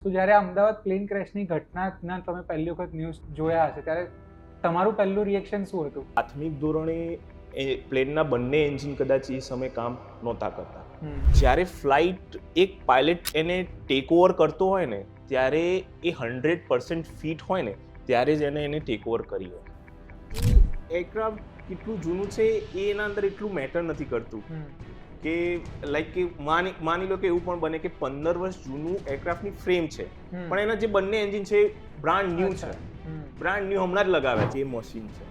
તો જ્યારે અમદાવાદ પ્લેન ક્રેશની ઘટનાના તમે પહેલી વખત ન્યૂઝ જોયા હશે ત્યારે તમારું પહેલું રિએક્શન શું હતું? પ્રાથમિક ધોરણે પ્લેનના બંને એન્જિન કદાચ એ સમયે કામ નહોતા કરતા. જ્યારે ફ્લાઇટ એક પાયલટ એને ટેક ઓવર કરતો હોય ને ત્યારે એ 100% ફિટ હોય ને ત્યારે જ એને ટેક ઓવર કરી હોય. એરક્રાફ્ટ કેટલું જૂનું છે એ એના અંદર એટલું મેટર નથી કરતું કે લાઈક કે માની લો કે એવું પણ બને કે 15 વર્ષ જૂનું એરક્રાફ્ટની ફ્રેમ છે પણ એના જે બંને એન્જિન છે બ્રાન્ડ ન્યૂ છે, બ્રાન્ડ ન્યૂ હમણાં જ લગાવ્યા છે. એ મશીન છે,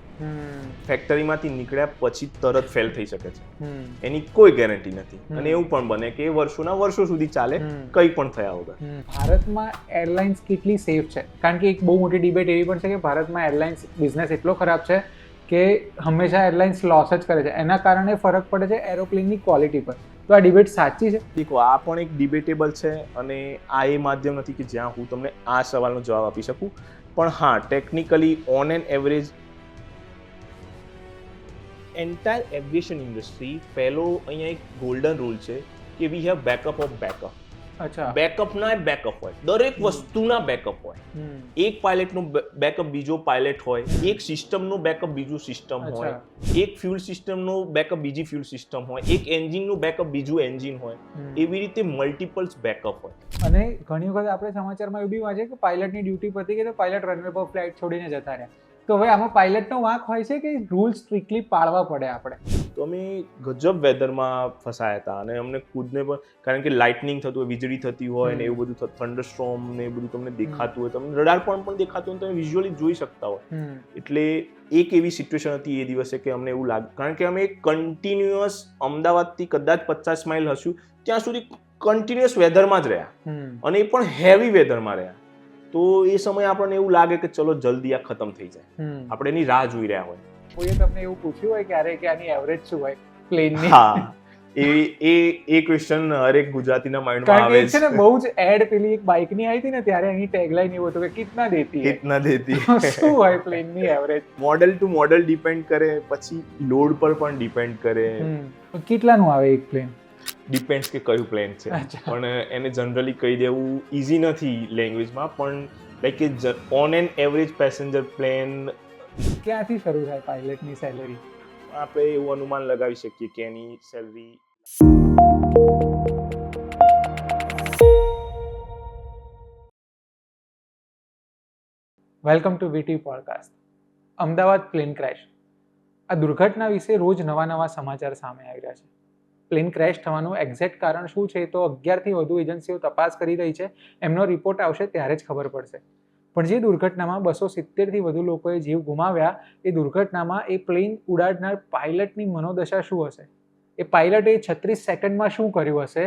ફેક્ટરીમાંથી નીકળ્યા પછી તરત ફેલ થઈ શકે છે, એની કોઈ ગેરંટી નથી. અને એવું પણ બને કે વર્ષોના વર્ષો સુધી ચાલે કંઈ પણ થયા વગર. ભારતમાં એરલાઇન્સ કેટલી સેફ છે? કારણ કે એક બહુ મોટી ડિબેટ એવી પણ છે કે ભારતમાં એરલાઇન્સ બિઝનેસ એટલો ખરાબ છે કે હંમેશા એરલાઇન્સ લોસ જ કરે છે, એના કારણે ફરક પડે છે એરોપ્લેનની ક્વોલિટી પર. તો આ ડિબેટ સાચી છે? દેખો, આ પણ એક ડિબેટેબલ છે અને આ એ માધ્યમ નથી કે જ્યાં હું તમને આ સવાલનો જવાબ આપી શકું. પણ હા, technically on an average entire aviation industry પહેલો અહીંયા એક ગોલ્ડન રૂલ છે કે we have backup of backup. અચ્છા. બેકઅપના બેકઅપ હોય, દરેક વસ્તુના બેકઅપ હોય. એક પાયલટનું બેકઅપ બીજો પાયલટ હોય, એક સિસ્ટમનું બેકઅપ બીજું સિસ્ટમ હોય, એક ફ્યુલ સિસ્ટમનું બેકઅપ બીજી ફ્યુલ સિસ્ટમ હોય, એક એન્જિનનું બેકઅપ બીજું એન્જિન હોય. એવી રીતે મલ્ટિપલ્સ બેકઅપ હોય. અને ઘણી વખત આપણે સમાચારમાં એવું બી વાંચે કે પાયલટની ડ્યુટી પતી ગઈ તો પાયલટ રનવે પર ફ્લાઇટ છોડીને જતા રહ્યા. તો હવે આમાં પાયલટનો વાંક હોય છે કે રૂલ સ્ટ્રિક્ટલી પાળવા પડે આપણે? તો અમે ગજબ વેધરમાં ફસાયા હતા અને અમને ખુદને પણ, કારણ કે લાઇટનિંગ થતું હોય, વીજળી થતી હોય ને એવું બધું, થંડરસ્ટોર્મ ને એ બધું તમને દેખાતું હોય, તમને રડાર પણ દેખાતું હોય, તમે વિઝ્યુઅલી જોઈ શકતા હોય. એટલે એક એવી સિચ્યુએશન હતી એ દિવસે કે અમને એવું લાગ્યું, કારણ કે અમે કન્ટિન્યુઅસ અમદાવાદથી કદાચ 50 માઇલ હશું ત્યાં સુધી કન્ટિન્યુઅસ વેધરમાં જ રહ્યા અને એ પણ હેવી વેધરમાં રહ્યા. તો એ સમયે આપણને એવું લાગે કે ચલો જલ્દી આ ખતમ થઈ જાય, આપણે એની રાહ જોઈ રહ્યા હોય. કોઈએ તમને એવું પૂછ્યું હોય ક્યારે કે આની એવરેજ શું હોય પ્લેનની? હા, એ ક્વેશ્ચન હરેક ગુજરાતીના માઇન્ડમાં આવે છે ને. બહુ જ એડ પેલી એક બાઇકની આવી હતી ને ત્યારે એની ટેગલાઈન એવું હતું કે કિતના દેતી હૈ. કિતના દેતી. શું હોય પ્લેનની average? Model to model depend કરે, પછી લોડ પર પણ ડિપેન્ડ કરે. કેટલાનું આવે એક પ્લેન? ડિપેન્ડ્સ કે કયું પ્લેન છે. પણ એને જનરલી કહી દેવું ઇઝી નથી લેંગ્વેજમાં, પણ લાઈક કે on an average passenger plane. ક્યાંથી શરૂ થાય પાયલટની સેલરી? આપણે એવું અનુમાન લગાવી શકીએ કે એની salary. Welcome to VT podcast. Ahmedabad plane crash. આ દુર્ઘટના વિશે રોજ નવા સમાચાર સામે આવી રહ્યા છે. પ્લેન ક્રેશ થવાનું એક્ઝેક્ટ કારણ શું છે તો 11થી વધુ એજન્સીઓ તપાસ કરી રહી છે. એમનો રિપોર્ટ આવશે ત્યારે જ ખબર પડશે. પણ જે દુર્ઘટનામાં 270થી વધુ લોકોએ જીવ ગુમાવ્યા, એ દુર્ઘટનામાં એ પ્લેન ઉડાડનાર પાયલટની મનોદશા શું હશે? એ પાયલટે 36 સેકન્ડમાં શું કર્યું હશે?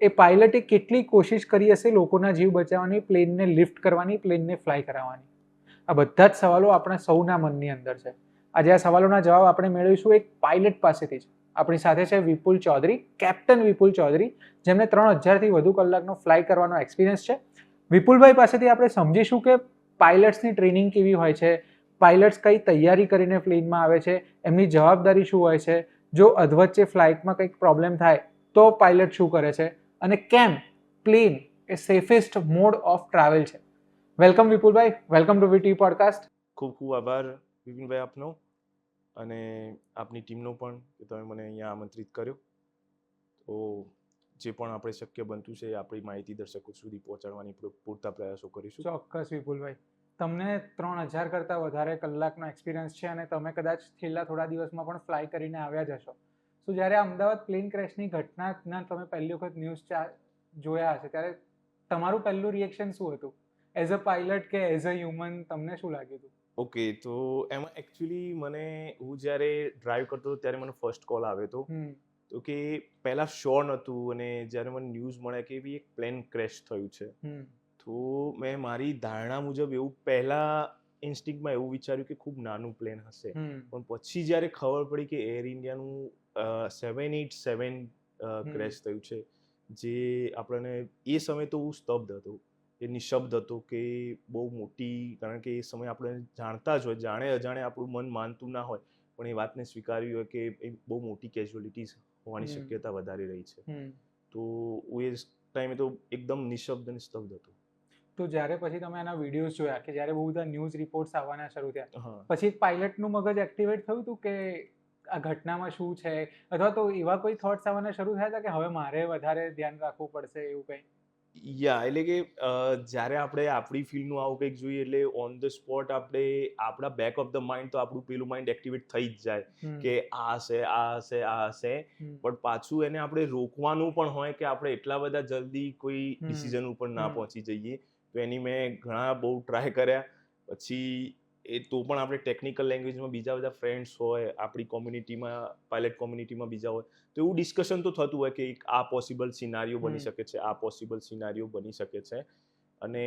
એ પાયલટે કેટલી કોશિશ કરી હશે લોકોના જીવ બચાવવાની, પ્લેનને લિફ્ટ કરવાની, પ્લેનને ફ્લાય કરાવવાની? આ બધા જ સવાલો આપણા સૌના મનની અંદર છે. આજે આ સવાલોના જવાબ આપણે મેળવીશું એક પાયલટ પાસેથી જ. આપણી સાથે છે વિપુલ ચૌધરી, કેપ્ટન વિપુલ ચૌધરી, જેમને 3000થી વધુ કલાકનો ફ્લાય કરવાનો એક્સપિરિયન્સ છે. વિપુલભાઈ પાસેથી આપણે સમજીશું કે પાયલટ્સની ટ્રેનિંગ કેવી હોય છે, પાયલટ્સ કઈ તૈયારી કરીને પ્લેનમાં આવે છે, એમની જવાબદારી શું હોય છે, જો અધવચ્ચે ફ્લાઇટમાં કંઈક પ્રોબ્લેમ થાય તો પાયલટ શું કરે છે, અને કેમ પ્લેન એ સેફેસ્ટ મોડ ઓફ ટ્રાવેલ છે. Welcome Vipulbhai, welcome to VT podcast. ખૂબ ખૂબ આભાર વિપિનભાઈ આપનો અને આપની ટીમનો પણ કે તમે મને અહીંયા આમંત્રિત કર્યો. તો જે પણ આપણે શક્ય બનતું છે આપણી માહિતી દર્શકો સુધી પહોંચાડવાની પૂરતા પ્રયાસો કરીશું. ચોક્કસ વિપુલભાઈ. તમને 3000 કરતાં વધારે કલાકનો એક્સપિરિયન્સ છે અને તમે કદાચ છેલ્લા થોડા દિવસમાં પણ ફ્લાય કરીને આવ્યા જ હશો. તો જ્યારે અમદાવાદ પ્લેન ક્રેશની ઘટનાના તમે પહેલી વખત ન્યૂઝ જોયા હશે ત્યારે તમારું પહેલું રિએક્શન શું હતું? એઝ અ પાયલટ કે એઝ અ હ્યુમન તમને શું લાગ્યું હતું? ઓકે, તો એમાં એકચ્યુઅલી હું જ્યારે ડ્રાઈવ કરતો હતો ત્યારે મને ફર્સ્ટ કોલ આવ્યો હતો. તો કે પહેલા શ્યોર નહોતું અને જ્યારે મને ન્યૂઝ મળ્યા કે એક પ્લેન ક્રેશ થયું છે, તો મેં મારી ધારણા મુજબ એવું પહેલા ઇન્સ્ટિંક્ટમાં એવું વિચાર્યું કે ખૂબ નાનું પ્લેન હશે. પણ પછી જ્યારે ખબર પડી કે એર ઇન્ડિયાનું 787 ક્રેશ થયું છે, જે આપણને એ સમયે તો હું સ્તબ્ધ હતો, એ નિશબ્દ હતો કે બહુ મોટી, કારણ કે એ સમયે આપણે જાણતા જ હોય, જાણે અજાણે આપણું મન માનતું ના હોય પણ એ વાતને સ્વીકારવી હોય કે એ બહુ મોટી કેઝ્યુઅલિટીઝ હોવાની શક્યતા વધારી રહી છે. તો હું એ ટાઈમે તો એકદમ નિશબ્દ અને સ્તબ્ધ હતો. તો જ્યારે પછી તમે આના વિડીયોઝ જોયા કે જ્યારે બહુ બધા ન્યૂઝ રિપોર્ટ્સ આવવાના શરૂ થયા, હા. પછી એક પાયલટનું મગજ એક્ટિવેટ થયું હતું કે આ ઘટનામાં શું છે, અથવા તો એવા કોઈ થોટ્સ આવવાના શરૂ થયા હતા કે હવે મારે વધારે ધ્યાન રાખવું પડશે એવું કંઈ? એટલે કે જ્યારે આપણે આપણી ફિલ્ડનું આવું કંઈક જોઈએ એટલે ઓન ધ સ્પોટ આપણે આપણા બેક ઓફ ધ માઇન્ડ તો આપણું પેલું માઇન્ડ એક્ટિવેટ થઈ જ જાય કે આ હશે. પણ પાછું એને આપણે રોકવાનું પણ હોય કે આપણે એટલા બધા જલ્દી કોઈ ડિસિઝન ઉપર ના પહોંચી જઈએ. તો એની મેં ઘણા બહુ ટ્રાય કર્યા. પછી તો પણ આપણે ટેકનિકલ લેંગ્વેજમાં બીજા બધા ફ્રેન્ડ્સ હોય, આપણી કોમ્યુનિટીમાં, પાયલટ કોમ્યુનિટીમાં બીજા હોય, તો એવું ડિસ્કશન તો થતું હોય કે આ પોસિબલ સિનારીઓ બની શકે છે, આ પોસિબલ સિનારીઓ બની શકે છે. અને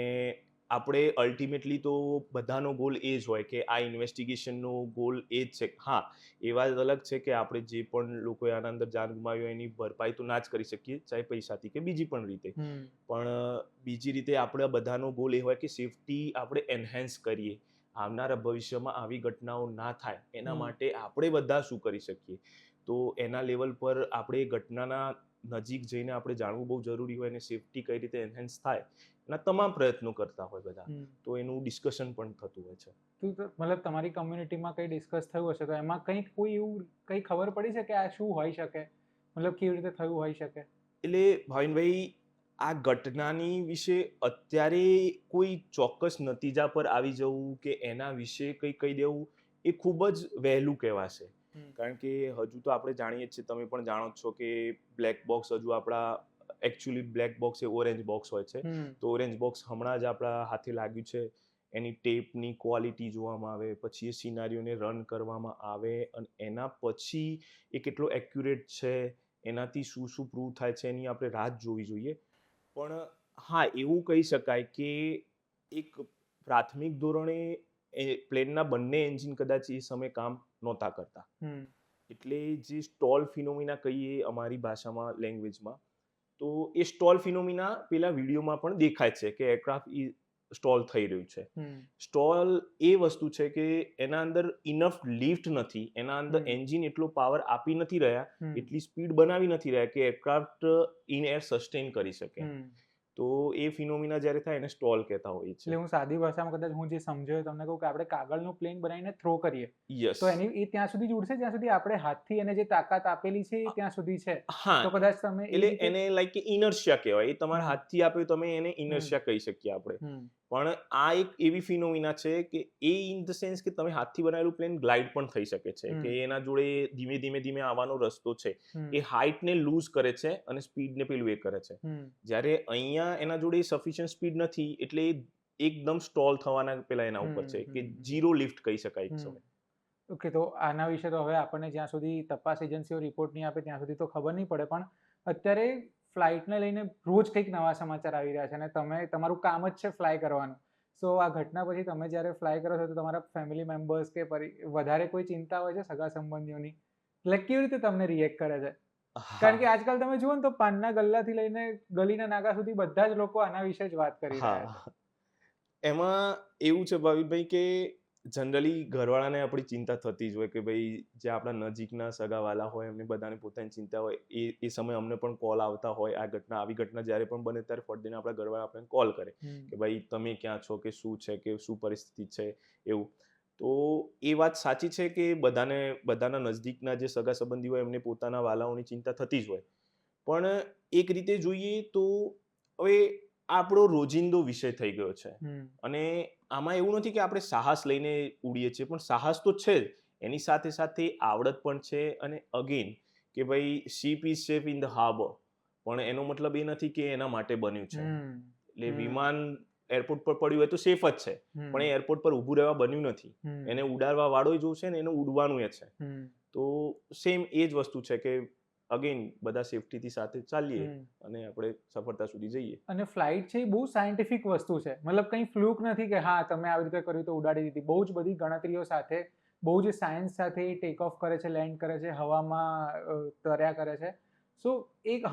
આપણે અલ્ટિમેટલી તો બધાનો ગોલ એ જ હોય કે આ ઇન્વેસ્ટિગેશનનો ગોલ એ જ છે. હા, એ વાત અલગ છે કે આપણે જે પણ લોકોએ આના અંદર જાન ગુમાવી હોય એની ભરપાઈ તો ના જ કરી શકીએ, ચાહે પૈસાથી કે બીજી પણ રીતે. પણ બીજી રીતે આપણે બધાનો ગોલ એ હોય કે સેફટી આપણે એન્હાન્સ કરીએ. આવનારા ભવિષ્યમાં આવી ઘટનાઓ ના થાય એના માટે આપણે બધા શું કરી શકીએ. તો એના લેવલ પર આપણે ઘટનાના નજીક જઈને આપણે જાણવું બહુ જરૂરી હોય અને સેફટી કઈ રીતે એન્હાન્સ થાય એના તમામ પ્રયત્નો કરતા હોય બધા. તો એનું ડિસ્કશન પણ થતું હોય છે. તો મતલબ તમારી કમ્યુનિટીમાં કંઈ ડિસ્કસ થયું હશે તો એમાં કંઈક કોઈ એવું કંઈ ખબર પડી છે કે આ શું હોઈ શકે, મતલબ કેવી રીતે થયું હોઈ શકે? એટલે ભાવિનભાઈ, આ ઘટનાની વિશે અત્યારે કોઈ ચોક્કસ નતીજા પર આવી જવું કે એના વિશે કંઈ કહી દેવું એ ખૂબ જ વહેલું કહેવાશે. કારણ કે હજુ તો આપણે જાણીએ જ છીએ, તમે પણ જાણો જ છો કે બ્લેક બોક્સ હજુ આપણા એકચ્યુઅલી બ્લેક બોક્સ એ ઓરેન્જ બોક્સ હોય છે. તો ઓરેન્જ બોક્સ હમણાં જ આપણા હાથે લાગ્યું છે. એની ટેપની ક્વોલિટી જોવામાં આવે, પછી એ સિનારીઓને રન કરવામાં આવે અને એના પછી એ કેટલો એક્યુરેટ છે, એનાથી શું શું પ્રૂવ થાય છે એની આપણે રાહ જોવી જોઈએ. પણ હા, એવું કહી શકાય કે એક પ્રાથમિક ધોરણે પ્લેનના બંને એન્જિન કદાચ એ સમયે કામ નહોતા કરતા. એટલે જે સ્ટોલ ફિનોમિના કહીએ અમારી ભાષામાં, લેંગ્વેજમાં, તો એ સ્ટોલ ફિનોમિના પેલા વિડીયોમાં પણ દેખાય છે કે એરક્રાફ્ટ સ્ટોલ થઈ રહ્યું છે. સ્ટોલ એ વસ્તુ છે કે એના અંદર ઇનફ લિફ્ટ નથી, એના અંદર એન્જિન એટલો પાવર આપી નથી રહ્યા, એટલી સ્પીડ બનાવી નથી રહ્યા કે એરક્રાફ્ટ ઇન એર સસ્ટેન કરી શકે. તો એ ફિનોમિના જ્યારે થાય એને સ્ટોલ કહેતા હોય છે. એટલે હું સાદી ભાષામાં કદાચ હું જે સમજ્યો તમને કહું કે આપણે કાગળનું પ્લેન બનાવીને થ્રો કરીએ, યસ. તો એની એ ત્યાં સુધી જ ઉડશે જ્યાં સુધી આપણે હાથથી એને જે તાકાત આપેલી છે એ ત્યાં સુધી છે. હા, તો કદાચ તમે એટલે એને લાઈક કે ઇનર્શિયા કહેવાય. એ તમારા હાથથી આપ્યું, તમે એને ઇનર્શિયા કહી શકીએ આપણે. પણ આ એક એવી ફિનોમિના છે કે એ ઇન ધ સેન્સ કે તમે હાથથી બનાવેલું પ્લેન ગ્લાઇડ પણ થઈ શકે છે, કે એના જોડે ધીમે ધીમે ધીમે આવવાનો રસ્તો છે. એ હાઇટને લૂઝ કરે છે અને સ્પીડને પેલું એ કરે છે. જ્યારે અહીંયા એના જોડે સફિશિયન્ટ સ્પીડ નથી, એટલે એકદમ સ્ટોલ થવાના પેલા એના ઉપર છે કે ઝીરો લિફ્ટ કહી શકાય એક સમય. ઓકે, તો આના વિશે તો હવે આપણને જ્યાં સુધી તપાસ એજન્સીઓ રિપોર્ટ નહીં આપે ત્યાં સુધી તો ખબર નહીં પડે. પણ અત્યારે ફ્લાઇટને લઈને રોજ કંઈક નવા સમાચાર આવી રહ્યા છે અને તમારું કામ જ છે ફ્લાય કરવાનું. સો આ ઘટના પછી તમે જ્યારે ફ્લાય કરો છો તો તમારા ફેમિલી મેમ્બર્સ કે વધારે કોઈ ચિંતા હોય છે સગા સંબંધીઓની? એટલે કેવી રીતે તમને રિએક્ટ કરે છે? કારણ કે આજકાલ તમે જુઓ ને તો પાનના ગલ્લાથી લઈને ગલીના નાકા સુધી બધા જ લોકો આના વિશે જ વાત કરી રહ્યા છે. એમાં એવું છે ભાવિકભાઈ કે જનરલી ઘરવાળાને આપણી ચિંતા થતી જ હોય કે ભાઈ જે આપણા નજીકના સગાવાલા હોય એમને બધાને પોતાની ચિંતા હોય. એ સમયે અમને પણ કોલ આવતા હોય. આવી ઘટના જ્યારે પણ બને ત્યારે ફટ દઈને આપણા ઘરવાળા આપણને કોલ કરે કે ભાઈ તમે ક્યાં છો, કે શું છે, કે શું પરિસ્થિતિ છે, એવું. તો એ વાત સાચી છે કે બધાના નજદીકના જે સગા સંબંધી હોય એમને પોતાના વાલાઓની ચિંતા થતી જ હોય. પણ એક રીતે જોઈએ તો હવે આપણો રોજિંદો વિષય થઈ ગયો છે. અને આમાં એવું નથી કે આપણે સાહસ લઈને ઉડીએ છીએ, પણ સાહસ તો છે જ, એની સાથે સાથે આવડત પણ છે. અને અગેન કે ભાઈ ship is safe in the harbour, પણ એનો મતલબ એ નથી કે એના માટે બન્યું છે. એટલે વિમાન એરપોર્ટ પર પડ્યું હોય તો સેફ જ છે, પણ એ એરપોર્ટ પર ઊભું રહેવા બન્યું નથી. એને ઉડાડવા વાળો જોશે ને એને ઉડવાનું એ છે. તો સેમ એ જ વસ્તુ છે કે અગેન બધા સેફટીથી સાથે ચાલીએ અને આપણે સફળતા સુધી જઈએ. અને ફ્લાઇટ છે એ બહુ સાયન્ટિફિક વસ્તુ છે, મતલબ કંઈ ફ્લુક નથી કે હા તમે આવી રીતે કર્યું તો ઉડાડી દીધી. બહુ જ બધી ગણતરીઓ સાથે, બહુ જ સાયન્સ સાથે ટેક ઓફ કરે છે, લેન્ડ કરે છે, હવામાં તર્યા કરે છે. સો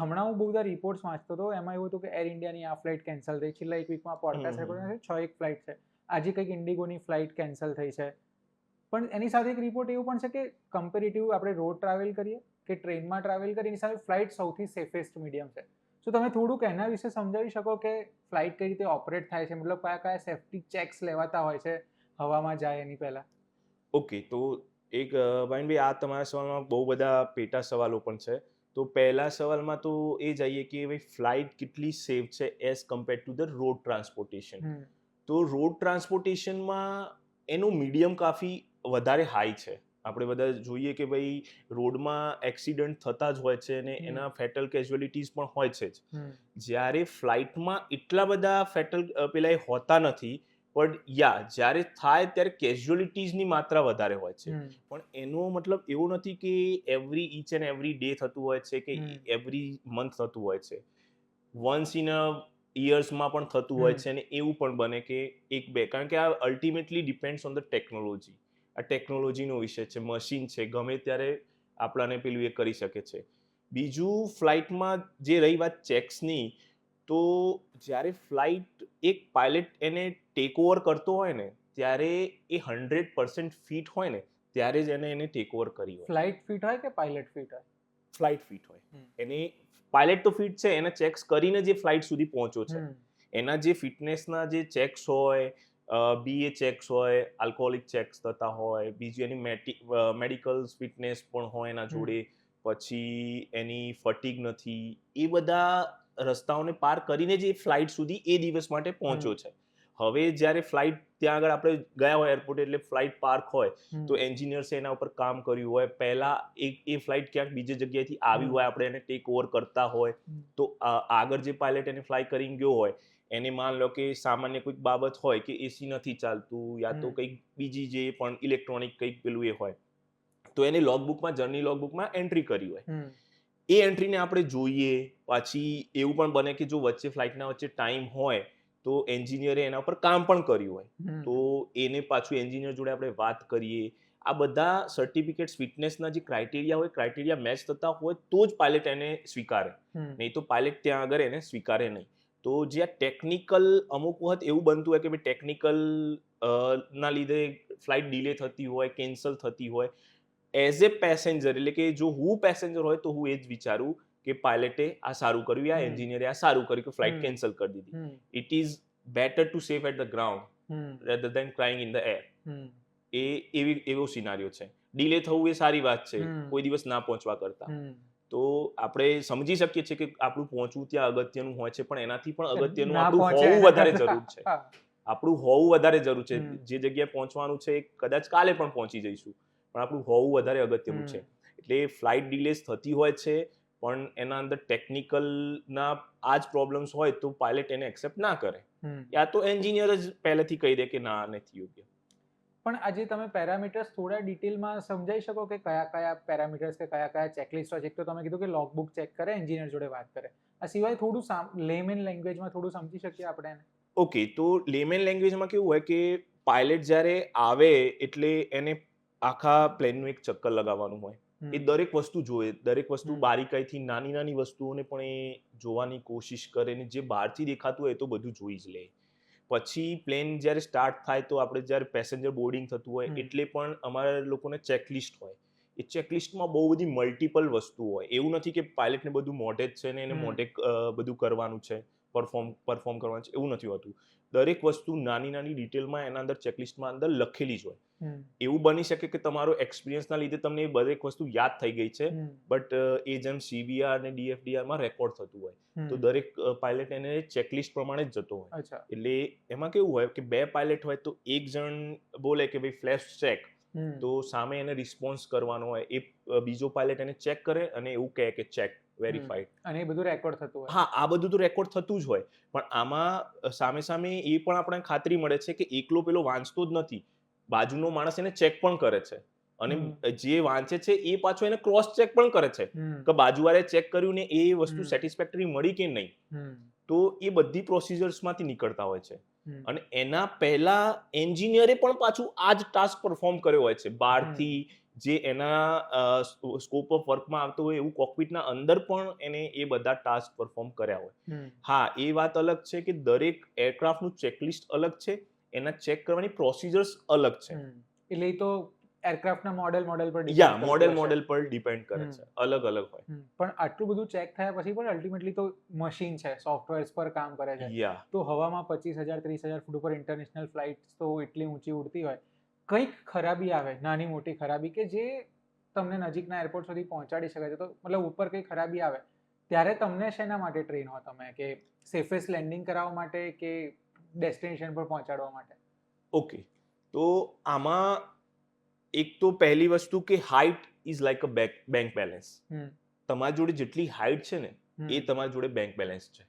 હમણાં હું બહુ બધા રિપોર્ટ્સ વાંચતો હતો, એમાં એવું હતું કે એર ઇન્ડિયાની આ ફ્લાઇટ કેન્સલ થઈ. છેલ્લા એક વીકમાં પોડકાસ્ટ રેકોર્ડ છે 6 એક ફ્લાઇટ છે. આજે કંઈક ઇન્ડિગોની ફ્લાઇટ કેન્સલ થઈ છે. પણ એની સાથે એક રિપોર્ટ એવું પણ છે કે કમ્પેરેટિવ આપણે રોડ ટ્રાવેલ કરીએ કે ટ્રેનમાં ટ્રાવેલ કરીએ, એની સાથે ફ્લાઇટ સૌથી સેફેસ્ટ મીડિયમ છે. તો તમે થોડુંક એના વિશે સમજાવી શકો કે ફ્લાઇટ કઈ રીતે ઓપરેટ થાય છે, મતલબ કયા કયા સેફ્ટી ચેક્સ લેવાતા હોય છે હવામાં જાય એની પહેલા? ઓકે, તો એક ભાઈ આ તમારા સવાલમાં બહુ બધા પેટા સવાલો પણ છે. તો પહેલા સવાલમાં તો એ જઈએ કે ભાઈ ફ્લાઇટ કેટલી સેફ છે as compare to the road transportation. તો રોડ ટ્રાન્સપોર્ટેશનમાં એનું મીડિયમ કાફી વધારે હાઈ છે. આપણે બધા જોઈએ કે ભાઈ રોડમાં એક્સિડન્ટ થતા જ હોય છે અને એના ફેટલ કેઝ્યુઅલિટીઝ પણ હોય છે જ. જ્યારે ફ્લાઇટમાં એટલા બધા ફેટલ પેલા હોતા નથી, પણ જ્યારે થાય ત્યારે કેઝ્યુઅલિટીઝની માત્રા વધારે હોય છે. પણ એનો મતલબ એવો નથી કે ઈચ એન્ડ એવરી ડે થતું હોય છે કે એવરી મંથ થતું હોય છે. વન્સ ઇન અ યર્સમાં પણ થતું હોય છે અને એવું પણ બને કે એક બે, કારણ કે આ ultimately depends on the technology. આ ટેકનોલોજીનો વિષય છે, મશીન છે, ગમે ત્યારે આપણાને પેલું એ કરી શકે છે. બીજું, ફ્લાઇટમાં જે રહી વાત ચેક્સની, તો જ્યારે ફ્લાઇટ એક પાયલટ એને ટેક ઓવર કરતો હોય ને, ત્યારે એ 100% ફિટ હોય ને, ત્યારે જ એને ટેક ઓવર કરી હોય. ફ્લાઇટ ફિટ હોય કે પાયલટ ફિટ હોય? ફ્લાઇટ ફિટ હોય. એને પાયલટ તો ફિટ છે, એને ચેક્સ કરીને જે ફ્લાઇટ સુધી પહોંચ્યો છે. એના જે ફિટનેસના જે ચેક્સ હોય, BA ચેક્સ હોય, આલ્કોહોલિક ચેક્સ થતા હોય, બીજું એની મેડિકલ ફિટનેસ પણ હોય એના જોડે, પછી એની ફટીગ નથી, એ બધા રસ્તાઓને પાર કરીને જ એ ફ્લાઇટ સુધી એ દિવસ માટે પહોંચ્યો છે. હવે જ્યારે ફ્લાઇટ ત્યાં આગળ આપણે ગયા હોય એરપોર્ટ, એટલે ફ્લાઇટ પાર્ક હોય, તો એન્જિનિયર્સે એના ઉપર કામ કર્યું હોય, પહેલા એ ફ્લાઇટ ક્યાંક બીજી જગ્યાએથી આવી હોય, આપણે એને ટેક ઓવર કરતા હોય, તો આગળ જે પાયલટ એને ફ્લાય કરીને ગયો હોય, એને માન લો કે સામાન્ય કોઈક બાબત હોય કે એસી નથી ચાલતું, યા તો કંઈક બીજી જે પણ ઇલેક્ટ્રોનિક કંઈક પેલું એ હોય, તો એને લોગબુકમાં, જર્ની લોગબુકમાં એન્ટ્રી કરી હોય. એ એન્ટ્રીને આપણે જોઈએ. પાછી એવું પણ બને કે જો વચ્ચે ફ્લાઇટના વચ્ચે ટાઈમ હોય, તો એન્જિનિયરે એના ઉપર કામ પણ કર્યું હોય, તો એને પાછું એન્જિનિયર જોડે આપણે વાત કરીએ. આ બધા સર્ટિફિકેટ્સ, ફિટનેસના જે ક્રાઇટેરિયા મેચ થતા હોય તો જ પાયલટ એને સ્વીકારે, નહીં તો પાયલટ ત્યાં આગળ એને સ્વીકારે નહીં. તો જે આ ટેકનિકલ, અમુક વખત એવું બનતું હોય કે ભાઈ ટેકનિકલ ના લીધે ફ્લાઇટ ડિલે થતી હોય, કેન્સલ થતી હોય, એઝ એ પેસેન્જર, એટલે કે જો હું પેસેન્જર હોય તો હું એ જ વિચારું કે પાયલટે આ સારું કર્યું, આ એન્જિનિયરે આ સારું કર્યું કે ફ્લાઇટ કેન્સલ કરી દીધી. It is better to safe at the ground rather than crying in the air. એવો સિનારીઓ છે. ડિલે થવું એ સારી વાત છે, કોઈ દિવસ ના પહોંચવા કરતા. તો આપણે સમજી શકીએ છીએ કે આપણું પહોંચવું ત્યાં અગત્યનું હોય છે, પણ એનાથી પણ અગત્યનું આપણું હોવું વધારે જરૂર છે. આપણું હોવું વધારે જરૂર છે. જે જગ્યાએ પહોંચવાનું છે કદાચ કાલે પણ પહોંચી જઈશું, પણ આપણું હોવું વધારે અગત્યનું છે. એટલે ફ્લાઇટ ડિલેઝ થતી હોય છે, પણ એના અંદર ટેકનિકલના આ જ પ્રોબ્લેમ્સ હોય તો પાયલટ એને એક્સેપ્ટ ના કરે, યા તો એન્જિનિયર જ પહેલેથી કહી દે કે ના, નથી યોગ્ય. પણ આજે તમે પેરામીટર્સ થોડા ડિટેલમાં સમજાઈ શકો કે કયા કયા પેરામીટર્સ કે કયા કયા ચેકલિસ્ટ હોય છે? એક તો તમે કીધું કે લોગબુક ચેક કરે, એન્જિનિયર જોડે વાત કરે, આ સિવાય થોડું લેમેન લેંગ્વેજમાં થોડું સમજી શકીએ આપણે એને? ઓકે, તો લેમેન લેંગ્વેજમાં કેવું હોય કે પાયલટ જ્યારે આવે એટલે એને આખા પ્લેનનું એક ચક્કર લગાવવાનું હોય. એ દરેક વસ્તુ જોવે, દરેક વસ્તુ બારીકાઈથી, નાની નાની વસ્તુઓને પણ એ જોવાની કોશિશ કરે, ને જે બહારથી દેખાતું હોય એ તો બધું જોઈ જ લે. પછી પ્લેન જ્યારે સ્ટાર્ટ થાય, તો આપણે જ્યારે પેસેન્જર બોર્ડિંગ થતું હોય, એટલે પણ અમારા લોકોને ચેકલિસ્ટ હોય. એ ચેકલિસ્ટમાં બહુ બધી મલ્ટિપલ વસ્તુઓ હોય. એવું નથી કે પાયલટને બધું મોઢે જ છે ને એને મોઢે બધું કરવાનું છે, પરફોર્મ કરવાનું છે, એવું નથી હોતું. દરેક વસ્તુ નાની નાની ડિટેલમાં એના અંદર ચેકલિસ્ટમાં અંદર લખેલી જ હોય. એવું બની શકે કે તમારો એક્સપિરિયન્સના લીધે તમને એ દરેક વસ્તુ યાદ થઈ ગઈ છે, બટ એ જેમ CVR અને DFDRમાં રેકોર્ડ થતું હોય, તો દરેક પાયલટ એને ચેકલિસ્ટ પ્રમાણે જ જતો હોય. એટલે એમાં કેવું હોય કે બે પાયલટ હોય તો એક જણ બોલે કે ભાઈ ફ્લેશ ચેક, તો સામે એને રિસ્પોન્સ કરવાનો હોય. એ બીજો પાયલટ એને ચેક કરે અને એવું કહે કે ચેક, વેરીફાઈડ. અને એ બધું રેકોર્ડ થતું હોય? હા, આ બધું તો રેકોર્ડ થતું જ હોય, પણ આમાં સામે સામે એ પણ આપણને ખાતરી મળે છે કે એકલો પેલો વાંચતો જ નથી, બાજુનો માણસ એને ચેક પણ કરે છે, અને જે વાંચે છે એ પાછો એને ક્રોસ ચેક પણ કરે છે કે બાજુવાળાએ ચેક કર્યું ને એ વસ્તુ સેટિસ્ફેક્ટરી મળી કે નહીં. તો એ બધી પ્રોસિજર્સમાંથી નીકળતા હોય છે. અને એના પહેલા એન્જિનિયરે પણ પાછું આ જ ટાસ્ક પરફોર્મ કર્યો હોય છે. બહારથી જે એના સ્કોપ ઓફ વર્કમાં આવતો હોય એવું કોકપિટના અંદર પણ એને એ બધા ટાસ્ક પરફોર્મ કર્યા હોય. હા, એ વાત અલગ છે કે દરેક એરક્રાફ્ટનું ચેકલિસ્ટ અલગ છે, એના ચેક કરવાની પ્રોસિજર્સ અલગ છે. એટલે એ તો એરક્રાફ્ટના મોડેલ પર યા મોડેલ પર ડિપેન્ડ કરે છે, અલગ અલગ હોય. પણ આટલું બધું ચેક થયા પછી પણ અલ્ટિમેટલી તો મશીન છે, સોફ્ટવેર્સ પર કામ કરે છે. યા તો હવામાં 25,000-30,000 ફૂટ ઉપર ઇન્ટરનેશનલ ફ્લાઇટ્સ તો એટલી ઊંચી ઉડતી હોય, કંઈક ખરાબી આવે, નાની મોટી ખરાબી કે જે તમને નજીકના એરપોર્ટ સુધી પહોંચાડી શકે છે, તો મતલબ ઉપર કંઈ ખરાબી આવે ત્યારે તમને શેના માટે ટ્રેન હો તમે, કે સેફેસ્ટ લેન્ડિંગ કરાવવા માટે કે ડેસ્ટિનેશન પર પહોંચાડવા માટે? ઓકે, તો આમાં એક તો પહેલી વસ્તુ કે height is like a bank balance. તમારી જોડે જેટલી હાઇટ છે ને એ તમારી જોડે બેંક બેલેન્સ છે.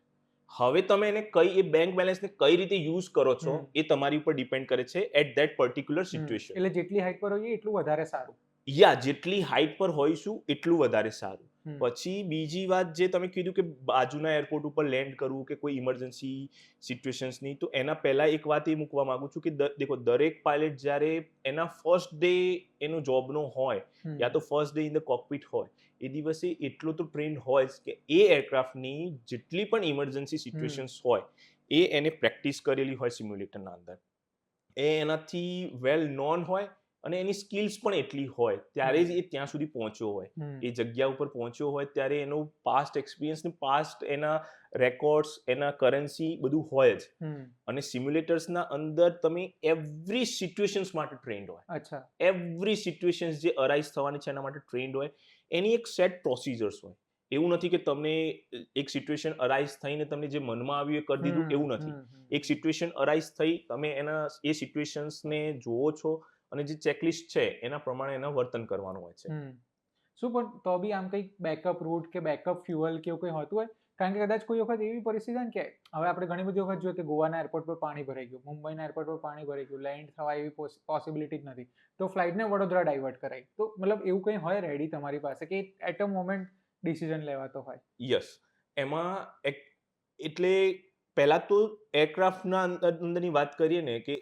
હવે તમે એને એ બેંક બેલેન્સને કઈ રીતે યુઝ કરો છો એ તમારી ઉપર ડિપેન્ડ કરે છે એટ ધેટ પર્ટિક્યુલર સિચ્યુએશન. એટલે જેટલી હાઇટ પર હોઈએ એટલું વધારે સારું. યા જેટલી હાઇટ પર હોઈશું એટલું વધારે સારું. પછી બીજી વાત જે તમે કીધું કે બાજુના એરપોર્ટ ઉપર લેન્ડ કરવું કે કોઈ ઇમરજન્સી સિચ્યુએશન્સની, તો એના પહેલા એક વાત એ મૂકવા માંગુ છું કે દેખો દરેક પાયલટ જ્યારે એના ફર્સ્ટ ડે એનો જોબનો હોય યા તો first day in the cockpit હોય, એ દિવસે એટલો તો ટ્રેન્ડ હોય જ કે એ એરક્રાફ્ટની જેટલી પણ ઇમરજન્સી સિચ્યુએશન્સ હોય એ એને પ્રેક્ટિસ કરેલી હોય સિમ્યુલેટરના અંદર, એ એનાથી વેલ નોન હોય અને એની સ્કિલ્સ પણ એટલી હોય ત્યારે જ એ ત્યાં સુધી પહોંચ્યો હોય, એ જગ્યા ઉપર પહોંચ્યો હોય ત્યારે એનો પાસ્ટ એક્સપિરિયન્સ ને પાસ્ટ એના રેકોર્ડ્સ, એના કરન્સી બધું હોય જ. અને સિમ્યુલેટર્સના અંદર તમે એવરી સિચ્યુએશન્સ માટે ટ્રેન્ડ હોય. અચ્છા. એવરી સિચ્યુએશન્સ જે અરાઇઝ થવાની છે એના માટે ટ્રેન્ડ હોય. એની એક સેટ પ્રોસિજર્સ હોય. એવું નથી કે તમને એક સિચ્યુએશન અરાઇઝ થઈને તમને જે મનમાં આવ્યું એ કરી દીધું, એવું નથી. એક સિચ્યુએશન અરાઇઝ થઈ, તમે એ સિચ્યુએશન્સને જોવો છો અને જે ચેકલિસ્ટ છે એના પ્રમાણે એના વર્તન કરવાનું હોય છે. શું પણ તો બી આમ કંઈક બેકઅપ રૂટ કે બેકઅપ ફ્યુઅલ કે એવું કંઈ હોતું હોય? કારણ કે કદાચ કોઈ વખત એવી પરિસ્થિતિ ને કે હવે આપણે ઘણી બધી વખત જોઈએ કે ગોવાના એરપોર્ટ પર પાણી ભરાઈ ગયું, મુંબઈના એરપોર્ટ પર પાણી ભરાઈ ગયું, લેન્ડ થવા એવી પોસિબિલિટી જ નથી, તો ફ્લાઇટને વડોદરા ડાયવર્ટ કરાય, તો મતલબ એવું કંઈ હોય રેડી તમારી પાસે કે એટ અ મોમેન્ટ ડિસિઝન લેવાતો હોય? યસ, એમાં એટલે પહેલા તો એરક્રાફ્ટના અંદરની વાત કરીએ ને કે